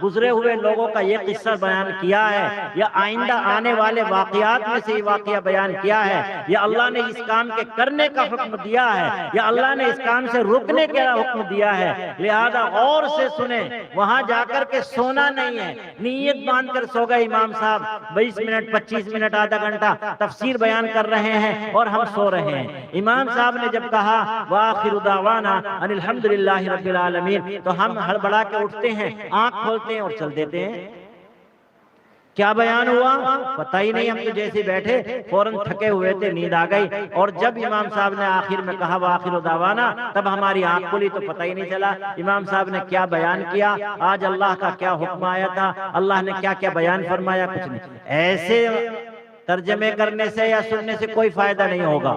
گزرے ہوئے لوگوں کا یہ قصہ بیان کیا ہے، یا آئندہ آنے والے واقعات میں سے یہ واقعہ بیان کیا ہے، یا اللہ نے اس کام کے کرنے کا حکم دیا ہے، یا اللہ نے اس کام سے رکنے کا حکم دیا ہے۔ لہذا غور سے سنیں، وہاں جا کر کے سونا نہیں ہے۔ نیت باندھ کر سو گئے امام صاحب 20 منٹ 25 منٹ آدھا گھنٹہ تفسیر بیان کر رہے ہیں اور ہم سو رہے ہیں۔ امام صاحب نے جب کہا وآخر دعوانا ان الحمدللہ رب العالمین تو ہم ہڑبڑا کے اٹھتے ہیں، آنکھ کھولتے ہیں اور چل دیتے ہیں۔ کیا بیان ہوا پتہ ہی نہیں، ہم تو جیسے بیٹھے فوراً تھکے ہوئے تھے، نیند آ گئی، اور جب امام صاحب نے آخر میں کہا وآخر دعوانا تب ہماری آنکھ کھلی تو پتہ ہی نہیں چلا امام صاحب نے کیا بیان کیا، آج اللہ کا کیا حکم آیا تھا، اللہ نے کیا کیا بیان فرمایا، کچھ نہیں۔ ایسے ترجمے کرنے سے یا سننے سے کوئی فائدہ نہیں ہوگا۔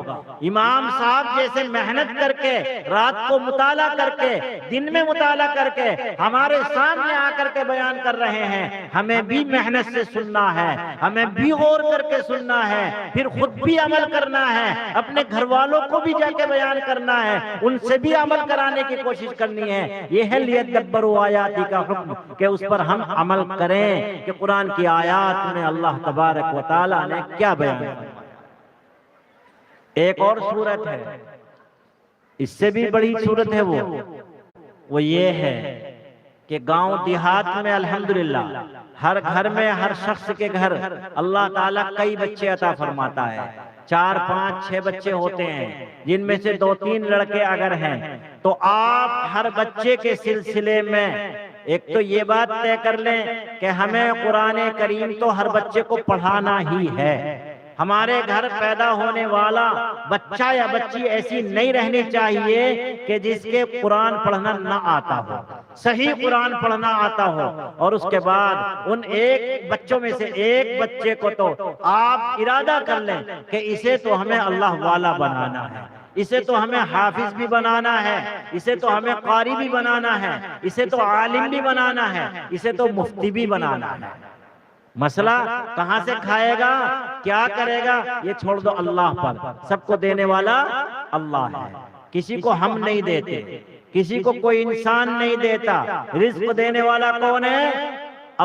امام صاحب جیسے محنت کر کے رات کو مطالعہ کر کے دن میں مطالعہ کر کے ہمارے سامنے آ کر کے بیان کر رہے ہیں، ہمیں بھی محنت سے سننا ہے، ہمیں بھی غور کر کے سننا ہے، پھر خود بھی عمل کرنا ہے، اپنے گھر والوں کو بھی جا کے بیان کرنا ہے، ان سے بھی عمل کرانے کی کوشش کرنی ہے۔ یہ ہے لیدبروا آیاتی کا حکم کہ اس پر ہم عمل کریں کہ قرآن کی آیات میں اللہ تبارک و تعالیٰ نے کیا بیان فرمایا۔ ایک اور صورت ہے، اس سے بھی بڑی صورت ہے، وہ یہ ہے کہ گاؤں دیہات میں الحمدللہ ہر گھر میں ہر شخص کے گھر اللہ تعالیٰ کئی بچے عطا فرماتا ہے، 4 5 6 بچے ہوتے ہیں، جن میں سے 2 3 لڑکے اگر ہیں تو آپ ہر بچے کے سلسلے میں ایک تو یہ بات طے کر لیں کہ ہمیں قرآن کریم تو ہر بچے کو پڑھانا ہی ہے۔ ہمارے گھر پیدا ہونے والا بچہ یا بچی ایسی نہیں رہنی چاہیے کہ جس کے قرآن پڑھنا نہ آتا ہو، صحیح قرآن پڑھنا آتا ہو، اور اس کے بعد ان ایک بچوں میں سے ایک بچے کو تو آپ ارادہ کر لیں کہ اسے تو ہمیں اللہ والا بنانا ہے، اسے تو ہمیں حافظ بھی بنانا ہے، اسے تو ہمیں قاری بھی بنانا ہے، اسے تو عالم بھی بنانا ہے، اسے تو مفتی بھی بنانا ہے۔ مسئلہ کہاں سے کھائے گا، کیا کرے گا، یہ چھوڑ دو اللہ پر، سب کو دینے والا اللہ ہے، کسی کو ہم نہیں دیتے، کسی کو کوئی انسان نہیں دیتا، رزق دینے والا کون ہے؟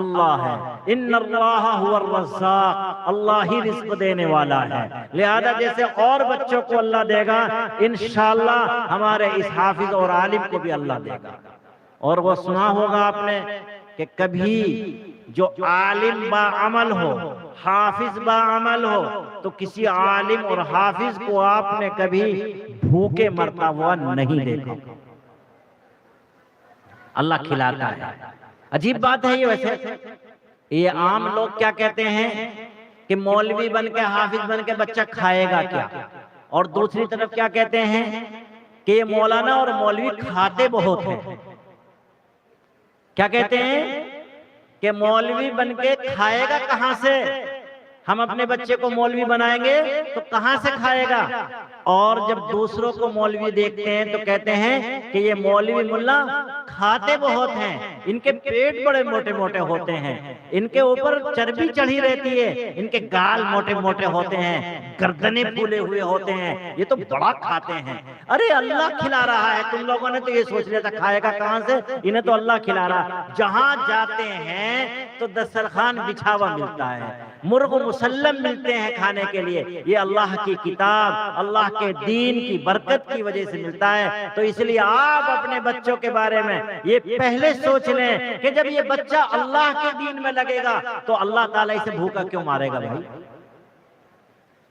اللہ ہے۔ ان اللہ هو الرزاق، اللہ ہی رزق دینے والا ہے، لہذا جیسے اور بچوں کو اللہ دے گا انشاءاللہ ہمارے اس حافظ اور عالم کو بھی اللہ دے گا۔ اور وہ سنا ہوگا آپ نے کہ کبھی جو عالم با عمل ہو، حافظ با عمل ہو، تو کسی عالم اور حافظ کو آپ نے کبھی بھوکے مرتا ہوا نہیں دیکھا، اللہ کھلاتا ہے۔ عجیب بات ہے یہ، ویسے یہ عام لوگ کیا کہتے ہیں کہ مولوی بن کے حافظ بن کے بچہ کھائے گا کیا، اور دوسری طرف کیا کہتے ہیں کہ یہ مولانا اور مولوی کھاتے بہت ہیں۔ کیا کہتے ہیں کہ مولوی بن کے کھائے گا کہاں سے؟ ہم اپنے بچے کو مولوی بنائیں گے تو کہاں سے کھائے گا؟ اور جب دوسروں کو مولوی دیکھتے ہیں تو کہتے ہیں کہ یہ مولوی ملا کھاتے بہت ہیں، ان کے پیٹ بڑے موٹے موٹے ہوتے ہیں، ان کے اوپر چربی چڑھی رہتی ہے، ان کے گال موٹے موٹے ہوتے ہیں، گردنیں پھولے ہوئے ہوتے ہیں، یہ تو بڑا کھاتے ہیں۔ ارے اللہ کھلا رہا ہے، تم لوگوں نے تو یہ سوچ لیا تھا کھائے گا کہاں سے، انہیں تو اللہ کھلا رہا۔ جہاں جاتے ہیں تو دسترخوان بچھا ہوا ملتا ہے، مرغ مسلم ملتے ہیں کھانے کے لیے، یہ اللہ کی کتاب، اللہ کے دین کی برکت کی وجہ سے ملتا ہے۔ تو اس لیے آپ اپنے بچوں کے بارے میں یہ پہلے سوچ لیں کہ جب یہ بچہ اللہ کے دین میں لگے گا تو اللہ تعالیٰ اسے بھوکا کیوں مارے گا بھائی؟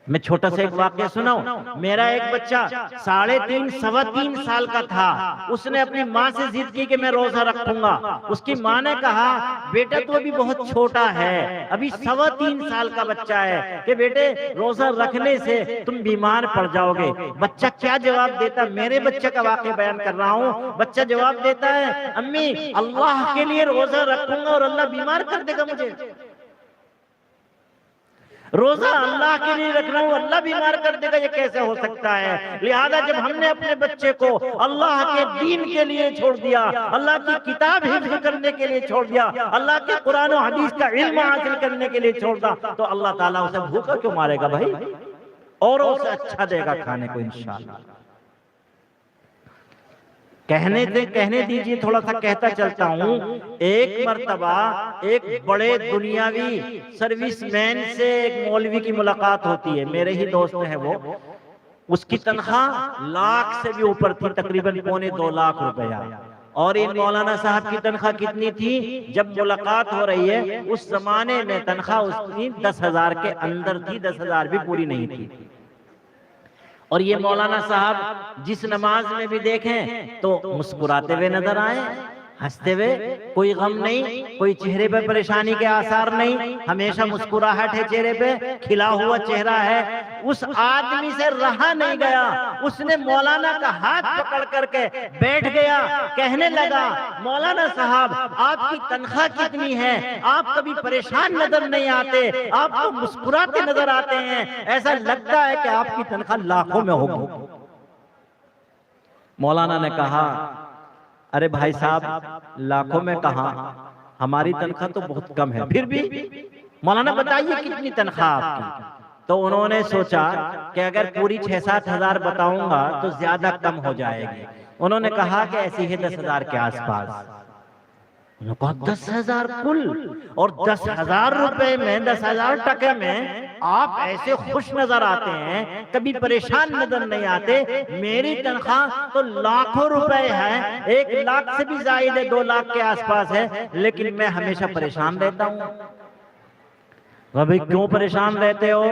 میں چھوٹا سا ایک واقعہ سناؤں۔ میرا ایک بچہ 3.5 سوا 3 سال کا تھا، اس نے اپنی ماں سے ضد کی کہ میں روزہ رکھوں گا۔ اس کی ماں نے کہا بیٹا تو ابھی بہت چھوٹا ہے، ابھی 3.25 سال کا بچہ ہے، کہ بیٹے روزہ رکھنے سے تم بیمار پڑ جاؤ گے۔ بچہ کیا جواب دیتا؟ میرے بچے کا واقعہ بیان کر رہا ہوں۔ بچہ جواب دیتا ہے امی اللہ کے لیے روزہ رکھوں گا اور اللہ بیمار کر دے گا مجھے۔ روزہ اللہ کے لیے رکھ رہا ہوں، اللہ بیمار کر دے گا، یہ کیسے ہو سکتا ہے؟ لہذا جب ہم نے اپنے بچے کو اللہ کے دین کے لیے چھوڑ دیا، اللہ کی کتاب حفظ کرنے کے لیے چھوڑ دیا، اللہ کے قرآن و حدیث کا علم حاصل کرنے کے لیے چھوڑ دیا، تو اللہ تعالیٰ اسے بھوکا کیوں مارے گا بھائی؟ اور اسے اچھا دے گا کھانے کو انشاءاللہ۔ کہنے دیجئے تھوڑا سا کہتا چلتا ہوں۔ ایک مرتبہ ایک بڑے دنیاوی سروس مین سے ایک مولوی کی ملاقات ہوتی ہے، میرے ہی دوست ہے وہ۔ اس کی تنخواہ لاکھ سے بھی اوپر تھی، تقریباً 2.25 لاکھ روپیہ۔ اور ان مولانا صاحب کی تنخواہ کتنی تھی؟ جب ملاقات ہو رہی ہے اس زمانے میں تنخواہ اس کی 10,000 کے اندر تھی، 10,000 بھی پوری نہیں تھی۔ اور یہ مولانا صاحب جس نماز میں بھی دیکھیں تو مسکراتے ہوئے نظر آئے، ہنستے ہوئے، کوئی غم نہیں، کوئی چہرے پہ پریشانی کے آثار نہیں، ہمیشہ مسکراہٹ ہے چہرے پہ، کھلا ہوا چہرہ ہے۔ اس آدمی سے رہا نہیں گیا، اس نے مولانا کا ہاتھ پکڑ کر کے بیٹھ گیا، کہنے لگا مولانا صاحب آپ کی تنخواہ کتنی ہے؟ آپ کبھی پریشان نظر نہیں آتے، آپ تو مسکراتے نظر آتے ہیں، ایسا لگتا ہے کہ آپ کی تنخواہ لاکھوں میں ہوگی۔ مولانا نے کہا ارے بھائی صاحب لاکھوں میں کہاں، ہماری تنخواہ تو بہت کم ہے۔ پھر بھی مولانا بتائیے کتنی تنخواہ آپ کی؟ تو انہوں نے سوچا کہ اگر پوری 6-7 ہزار بتاؤں گا تو زیادہ کم ہو جائے گی۔ انہوں نے کہا کہ ایسی ہے 10,000 کے آس پاس۔ انہوں نے کہا 10,000 کل، اور 10,000 روپے میں، 10,000 ٹکے میں آپ ایسے خوش نظر آتے ہیں، کبھی پریشان نظر نہیں آتے۔ میری تنخواہ تو لاکھوں روپے ہے، 1 لاکھ سے بھی زائد ہے، 2 لاکھ کے آس پاس ہے، لیکن میں ہمیشہ پریشان رہتا ہوں۔ بھائی کیوں پریشان رہتے ہو؟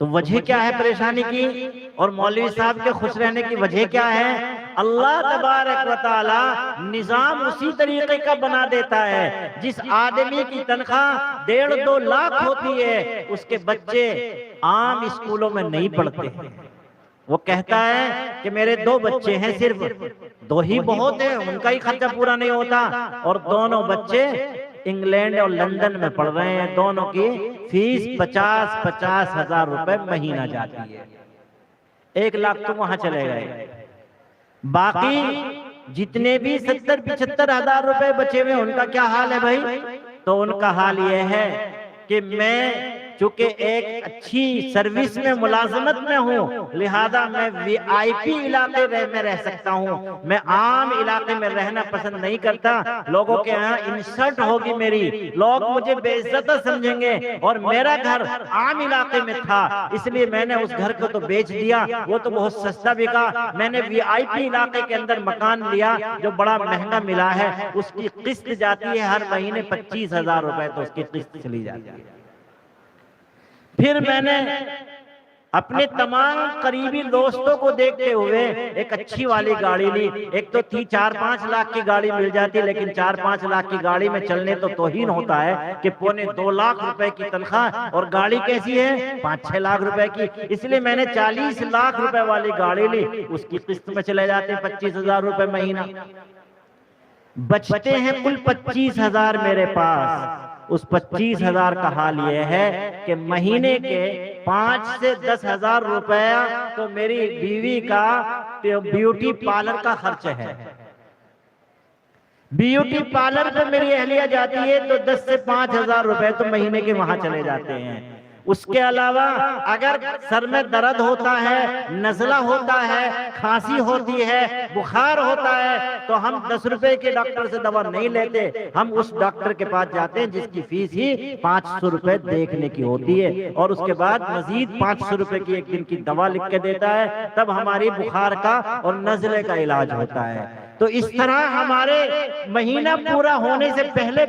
تو وجہ کیا ہے پریشانی کی؟ اور مولوی صاحب کے خوش رہنے کی وجہ کیا ہے؟ اللہ تبارک و تعالی نظام اسی طریقے کا بنا دیتا ہے۔ جس آدمی کی تنخواہ 1.5-2 لاکھ ہوتی ہے، اس کے بچے عام اسکولوں میں نہیں پڑھتے ہیں۔ وہ کہتا ہے کہ میرے 2 بچے ہیں، صرف 2 ہی بہت ہیں، ان کا ہی خرچہ پورا نہیں ہوتا، اور دونوں بچے انگلینڈ اور لندن میں پڑھ رہے ہیں، دونوں کی فیس 50-50 ہزار روپے مہینہ جاتی ہے۔ 1 لاکھ تو وہاں چلے گئے، باقی جتنے بھی 70-75 ہزار روپے بچے ہوئے ان کا کیا حال ہے بھائی؟ تو ان کا حال یہ ہے کہ میں چونکہ ایک اچھی سروس میں ملازمت میں ہوں، لہذا میں VIP علاقے میں رہ سکتا ہوں، میں عام علاقے میں رہنا پسند نہیں کرتا۔ لوگوں کے یہاں انسلٹ ہوگی میری، لوگ مجھے بے عزت سمجھیں گے، اور میرا گھر عام علاقے میں تھا، اس لیے میں نے اس گھر کو تو بیچ دیا، وہ تو بہت سستا بکا۔ میں نے VIP علاقے کے اندر مکان لیا جو بڑا مہنگا ملا ہے، اس کی قسط جاتی ہے ہر مہینے 25,000 روپے، تو اس کی قسط چلی جاتی ہے۔ پھر میں نے اپنے تمام قریبی دوستوں کو دیکھتے ہوئے ایک اچھی والی گاڑی لی۔ ایک تو تھی 4-5 لاکھ کی گاڑی مل جاتی، لیکن 4-5 لاکھ کی گاڑی میں چلنے تو توہین ہوتا ہے کہ 2.25 لاکھ روپے کی تنخواہ، اور گاڑی کیسی ہے 5-6 لاکھ روپے کی۔ اس لیے میں نے 40 لاکھ روپے والی گاڑی لی، اس کی قسط میں چلے جاتے 25,000 روپے مہینہ۔ بچتے ہیں کل 25,000 میرے پاس. اس 25,000 کا حال یہ ہے کہ مہینے کے 5 سے 10,000 روپیہ تو میری بیوی کا بیوٹی پارلر کا خرچ ہے. بیوٹی پارلر پہ میری اہلیہ جاتی ہے تو 10 سے 5,000 روپے تو مہینے کے وہاں چلے جاتے ہیں. اس کے علاوہ اگر سر میں درد ہوتا ہے، نزلہ ہوتا ہے، کھانسی ہوتی ہے، بخار ہوتا ہے، تو ہم 10 روپے کے ڈاکٹر سے دوا نہیں لیتے. ہم اس ڈاکٹر کے پاس جاتے ہیں جس کی فیس ہی 500 روپے دیکھنے کی ہوتی ہے، اور اس کے بعد مزید 500 روپے کی ایک دن کی دوا لکھ کے دیتا ہے. تب ہماری بخار کا اور نزلے کا علاج ہوتا ہے. تو اس طرح ہمارے مہینہ پورا ہونے سے پہلے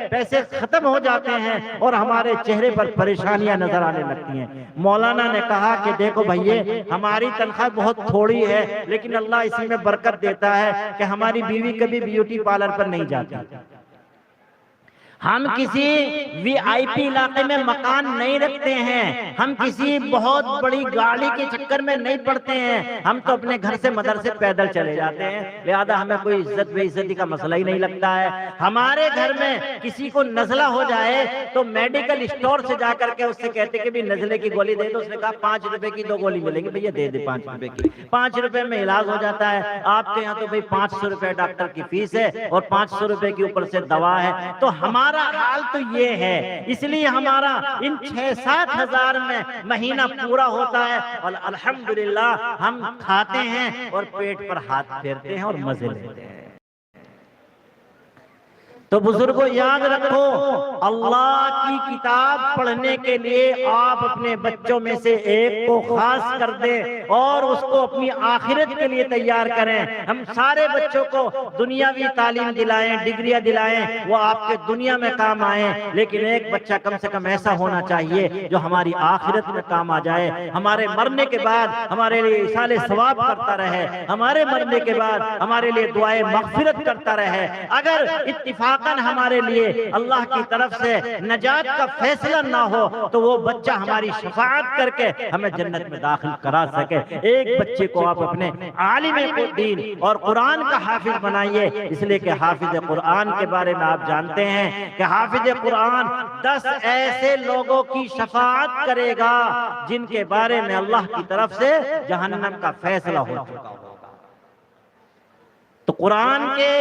پیسے ختم ہو جاتے ہیں اور ہمارے چہرے پر پریشانیاں نظر آنے لگتی ہیں. مولانا نے کہا کہ دیکھو بھائیے، ہماری تنخواہ بہت تھوڑی ہے لیکن اللہ اسی میں برکت دیتا ہے کہ ہماری بیوی کبھی بیوٹی پارلر پر نہیں جاتی. ہم کسی وی آئی پی علاقے میں مکان نہیں رکھتے ہیں، ہم کسی بہت بڑی گاڑی کے چکر میں نہیں پڑتے ہیں. ہم تو اپنے گھر سے مدرسے پیدل چلے جاتے ہیں، لہذا ہمیں کوئی عزت بے عزتی کا مسئلہ ہی نہیں لگتا ہے. ہمارے گھر میں کسی کو نزلہ ہو جائے تو میڈیکل اسٹور سے جا کر کے اس سے کہتے کہ بھی نزلے کی گولی دے دو. اس نے کہا 5 روپے کی 2 گولی ملیں گی. بھیا دے دے 5 روپے کی. 5 روپے میں علاج ہو جاتا ہے. آپ کے یہاں تو بھئی 500 روپے ڈاکٹر کی فیس ہے اور 500 روپے کے اوپر سے دوا ہے. تو ہمارا حال تو یہ ہے، اس لیے ہمارا ان 6-7 ہزار میں مہینہ پورا ہوتا ہے اور الحمدللہ ہم کھاتے ہیں اور پیٹ پر ہاتھ پھیرتے ہیں اور مزے لیتے ہیں. تو بزرگوں یاد رکھو، اللہ کی کتاب پڑھنے کے لیے آپ اپنے بچوں میں سے ایک کو خاص کر دیں اور اس کو اپنی آخرت کے لیے تیار کریں. ہم سارے بچوں کو دنیاوی تعلیم دلائیں، ڈگریاں دلائیں، وہ آپ کے دنیا میں کام آئیں، لیکن ایک بچہ کم سے کم ایسا ہونا چاہیے جو ہماری آخرت میں کام آ جائے. ہمارے مرنے کے بعد ہمارے لیے ایصال ثواب کرتا رہے، ہمارے مرنے کے بعد ہمارے لیے دعائیں مغفرت کرتا رہے. اگر اتفاق ہمارے لیے اللہ کی طرف سے نجات کا فیصلہ نہ ہو تو وہ بچہ ہماری شفاعت کر کے ہمیں جنت میں داخل کرا سکے. ایک بچے کو آپ اپنے عالم دین اور قرآن کا حافظ بنائیے، اس لیے کہ حافظ قرآن کے بارے میں آپ جانتے ہیں کہ حافظ قرآن 10 ایسے لوگوں کی شفاعت کرے گا جن کے بارے میں اللہ کی طرف سے جہنم کا فیصلہ ہو چکا ہوگا. تو قرآن کے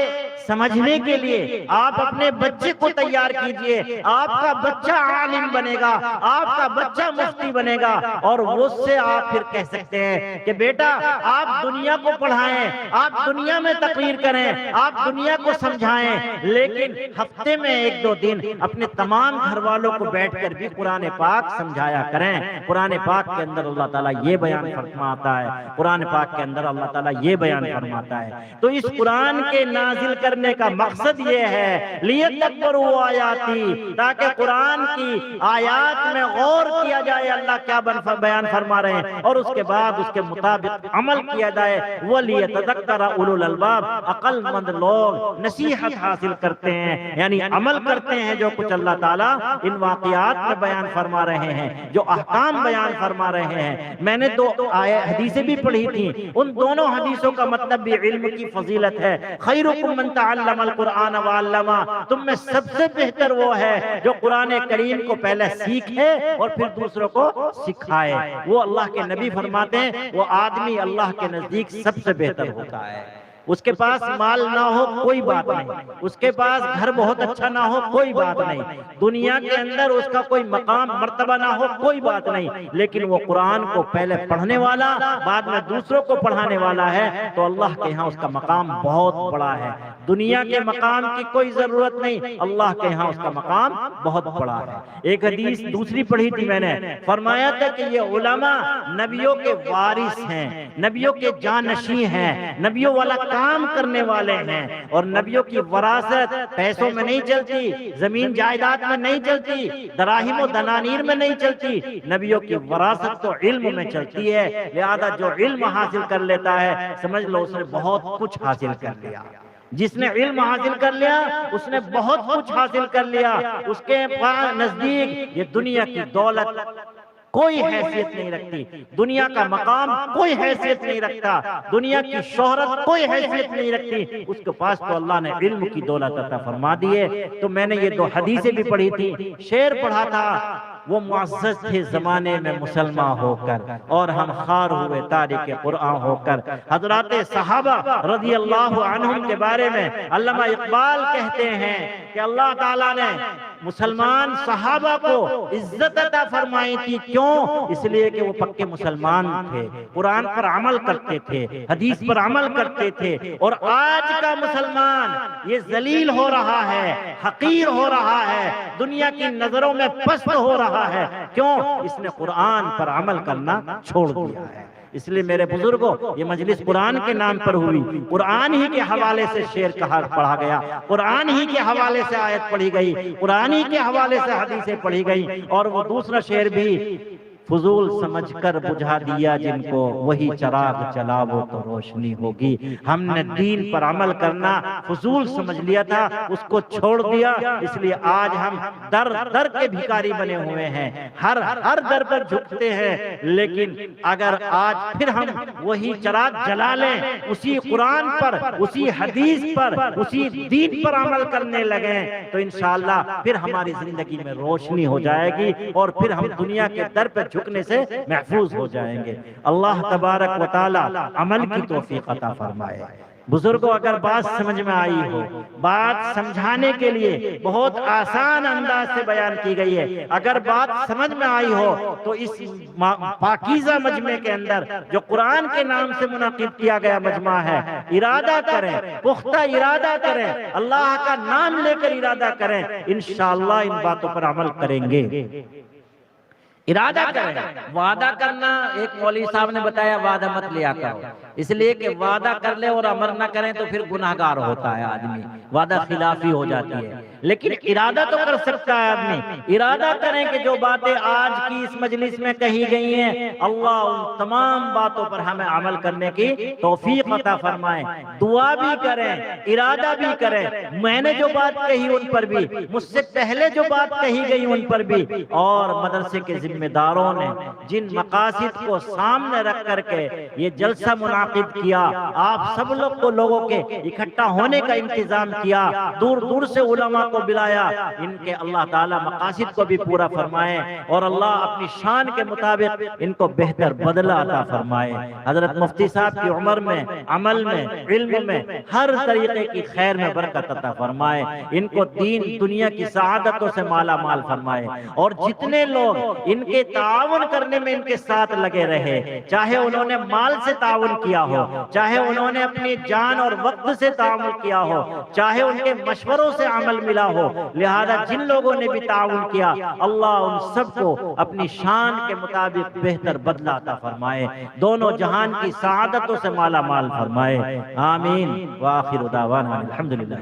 سمجھنے کے لیے آپ اپنے بچے کو تیار کیجئے. آپ کا بچہ عالم بنے گا، آپ کا بچہ مفتی بنے گا، اور اس سے آپ پھر کہہ سکتے ہیں کہ بیٹا آپ دنیا کو پڑھائیں، آپ دنیا میں تقریر کریں، آپ دنیا کو سمجھائیں، لیکن ہفتے میں 1-2 دن اپنے تمام گھر والوں کو بیٹھ کر بھی قرآن پاک سمجھایا کریں. قرآن پاک کے اندر اللہ تعالیٰ یہ بیان فرماتا ہے، قرآن پاک کے اندر اللہ تعالیٰ یہ بیان فرماتا ہے. تو اس قرآن کے نازل کرنے کا مقصد یہ ہے لیتدبروا آیاتی، تاکہ قرآن کی آیات میں غور کیا جائے اللہ کیا بیان فرما رہے ہیں، اور اس کے بعد اس کے مطابق عمل کیا جائے. وَلِيَتَذَكَّرَ أُولُو الْأَلْبَابِ، عقل مند لوگ نصیحت حاصل کرتے ہیں، یعنی عمل کرتے ہیں جو کچھ اللہ تعالیٰ ان واقعات میں بیان فرما رہے ہیں، جو احکام بیان فرما رہے ہیں. میں نے 2 حدیثیں بھی پڑھی تھیں، ان دونوں حدیثوں کا مطلب بھی علم کی فضیلت ہے. خیرکم من تعلم القرآن وعلمہ، تم میں سب سے بہتر وہ ہے جو قرآن کریم کو پہلے سیکھے اور پھر دوسروں کو سکھائے. وہ اللہ کے نبی فرماتے ہیں وہ آدمی اللہ کے نزدیک سب سے بہتر ہوتا ہے. اس کے پاس مال نہ ہو کوئی بات نہیں، اس کے پاس گھر بہت اچھا نہ ہو کوئی بات نہیں، دنیا کے اندر اس کا کوئی مقام مرتبہ نہ ہو کوئی بات نہیں، لیکن وہ قرآن کو پہلے پڑھنے والا بعد میں دوسروں کو پڑھانے والا ہے تو اللہ کے ہاں اس کا مقام بہت بڑا ہے. دنیا کے مقام کی کوئی ضرورت نہیں، اللہ کے ہاں اس کا مقام بہت بڑا ہے. ایک حدیث دوسری پڑھی تھی میں نے، فرمایا تھا کہ یہ علماء نبیوں کے وارث ہیں، نبیوں کے جانشین ہیں، نبیوں والا کام کرنے والے ہیں. اور نبیوں کی وراثت پیسوں میں نہیں چلتی، زمین جائیداد میں نہیں چلتی، دراہم و دنانیر میں نہیں چلتی، نبیوں کی وراثت تو علم میں چلتی ہے. لہذا جو علم حاصل کر لیتا ہے سمجھ لو اس نے بہت کچھ حاصل کر لیا. جس نے علم حاصل کر لیا اس نے بہت کچھ حاصل کر لیا. اس کے نزدیک یہ دنیا کی دولت کوئی حیثیت نہیں رکھتی، دنیا کا مقام کوئی حیثیت نہیں رکھتا، دنیا کی شہرت کوئی حیثیت نہیں رکھتی، اس کے پاس تو اللہ نے علم کی دولت عطا فرما دی ہے۔ تو میں نے یہ 2 حدیثیں بھی پڑھی تھی، شعر پڑھا تھا، وہ معزز تھے زمانے میں مسلمان ہو کر، اور ہم خار ہوئے تارک قرآن ہو کر۔ حضرات صحابہ رضی اللہ عنہم کے بارے میں علامہ اقبال کہتے ہیں کہ اللہ تعالیٰ نے مسلمان صحابہ کو عزت عطا فرمائی تھی، کیوں؟ اس لیے کہ وہ پکے مسلمان تھے، قرآن پر عمل کرتے تھے، حدیث پر عمل کرتے تھے۔ اور آج کا مسلمان یہ ذلیل ہو رہا ہے، حقیر ہو رہا ہے، دنیا کی نظروں میں پست ہو رہا ہے، کیوں؟ اس نے قرآن پر عمل کرنا چھوڑ دیا ہے۔ اس لیے میرے بزرگوں، یہ مجلس قرآن کے نام پر ہوئی، قرآن ہی کے حوالے سے شعر پڑھا گیا، قرآن ہی کے حوالے سے آیت پڑھی گئی، قرآن ہی کے حوالے سے حدیثیں پڑھی گئی، اور وہ دوسرا شعر بھی فضول سمجھ کر بجھا دیا جن کو، وہی چراغ جلاؤ تو روشنی ہوگی۔ ہم نے دین پر عمل کرنا فضول سمجھ لیا تھا، اس کو چھوڑ دیا، اس لیے آج ہم در در کے بھکاری بنے ہوئے ہیں، ہر در پر جھکتے ہیں۔ لیکن اگر آج پھر ہم وہی چراغ جلا لیں، اسی قرآن پر، اسی حدیث پر، اسی دین پر عمل کرنے لگیں، تو انشاءاللہ پھر ہماری زندگی میں روشنی ہو جائے گی، اور پھر ہم دنیا کے در پر جھکنے سے محفوظ ہو جائیں گے۔ اللہ تبارک و تعالی عمل کی توفیق عطا فرمائے۔ بزرگوں، اگر بات سمجھ میں آئی ہو، بات سمجھانے کے لیے بہت آسان انداز سے بیان کی گئی ہے، اگر بات سمجھ میں آئی ہو تو اس پاکیزہ مجمع کے اندر جو قرآن کے نام سے منعقد کیا گیا مجمع ہے، ارادہ کریں، پختہ ارادہ کریں، اللہ کا نام لے کر ارادہ کریں، انشاءاللہ ان باتوں پر عمل کریں گے۔ ارادہ کریں، وعدہ کرنا، ایک مولوی صاحب نے بتایا وعدہ مت لیا کرو، اس لیے کہ وعدہ کر لے اور عمل نہ کریں تو پھر گناہگار ہوتا ہے آدمی، وعدہ خلافی ہو جاتی ہے۔ لیکن ارادہ تو کر سکتا ہے آدمی، ارادہ کریں کہ جو باتیں آج کی اس مجلس میں کہی گئی ہیں، اللہ ان تمام باتوں پر ہمیں عمل کرنے کی توفیق عطا فرمائے۔ دعا بھی کریں، ارادہ بھی کریں، میں نے جو بات کہی ان پر بھی، مجھ سے پہلے جو بات کہی گئی ان پر بھی، اور مدرسے کے ذمہ داروں نے جن مقاصد کو سامنے رکھ کر کے یہ جلسہ منعقد کیا، آپ سب لوگوں کے اکٹھا ہونے کا انتظام کیا، دور دور سے علماء کو بلایا، ان کے اللہ تعالیٰ مقاصد کو بھی پورا فرمائے، اور اللہ اپنی شان کے مطابق ان کو بہتر بدلہ عطا فرمائے۔ حضرت مفتی صاحب کی عمر میں، عمل میں، علم میں، ہر طریقے کی خیر میں برکت عطا فرمائے، ان کو دین دنیا کی سعادتوں سے مالا مال فرمائے، اور جتنے لوگ ان کے تعاون کرنے میں ان کے ساتھ لگے رہے، چاہے انہوں نے مال سے تعاون کیا ہو، چاہے انہوں نے اپنی جان اور وقت سے تعاون کیا ہو، چاہے ان کے مشوروں سے عمل ملا ہو، لہذا جن لوگوں نے بھی تعاون کیا، اللہ ان سب کو اپنی شان کے مطابق بہتر بدلہ عطا فرمائے، دونوں جہان کی سعادتوں سے مالا مال فرمائے، آمین۔ وآخر دعوانا الحمدللہ۔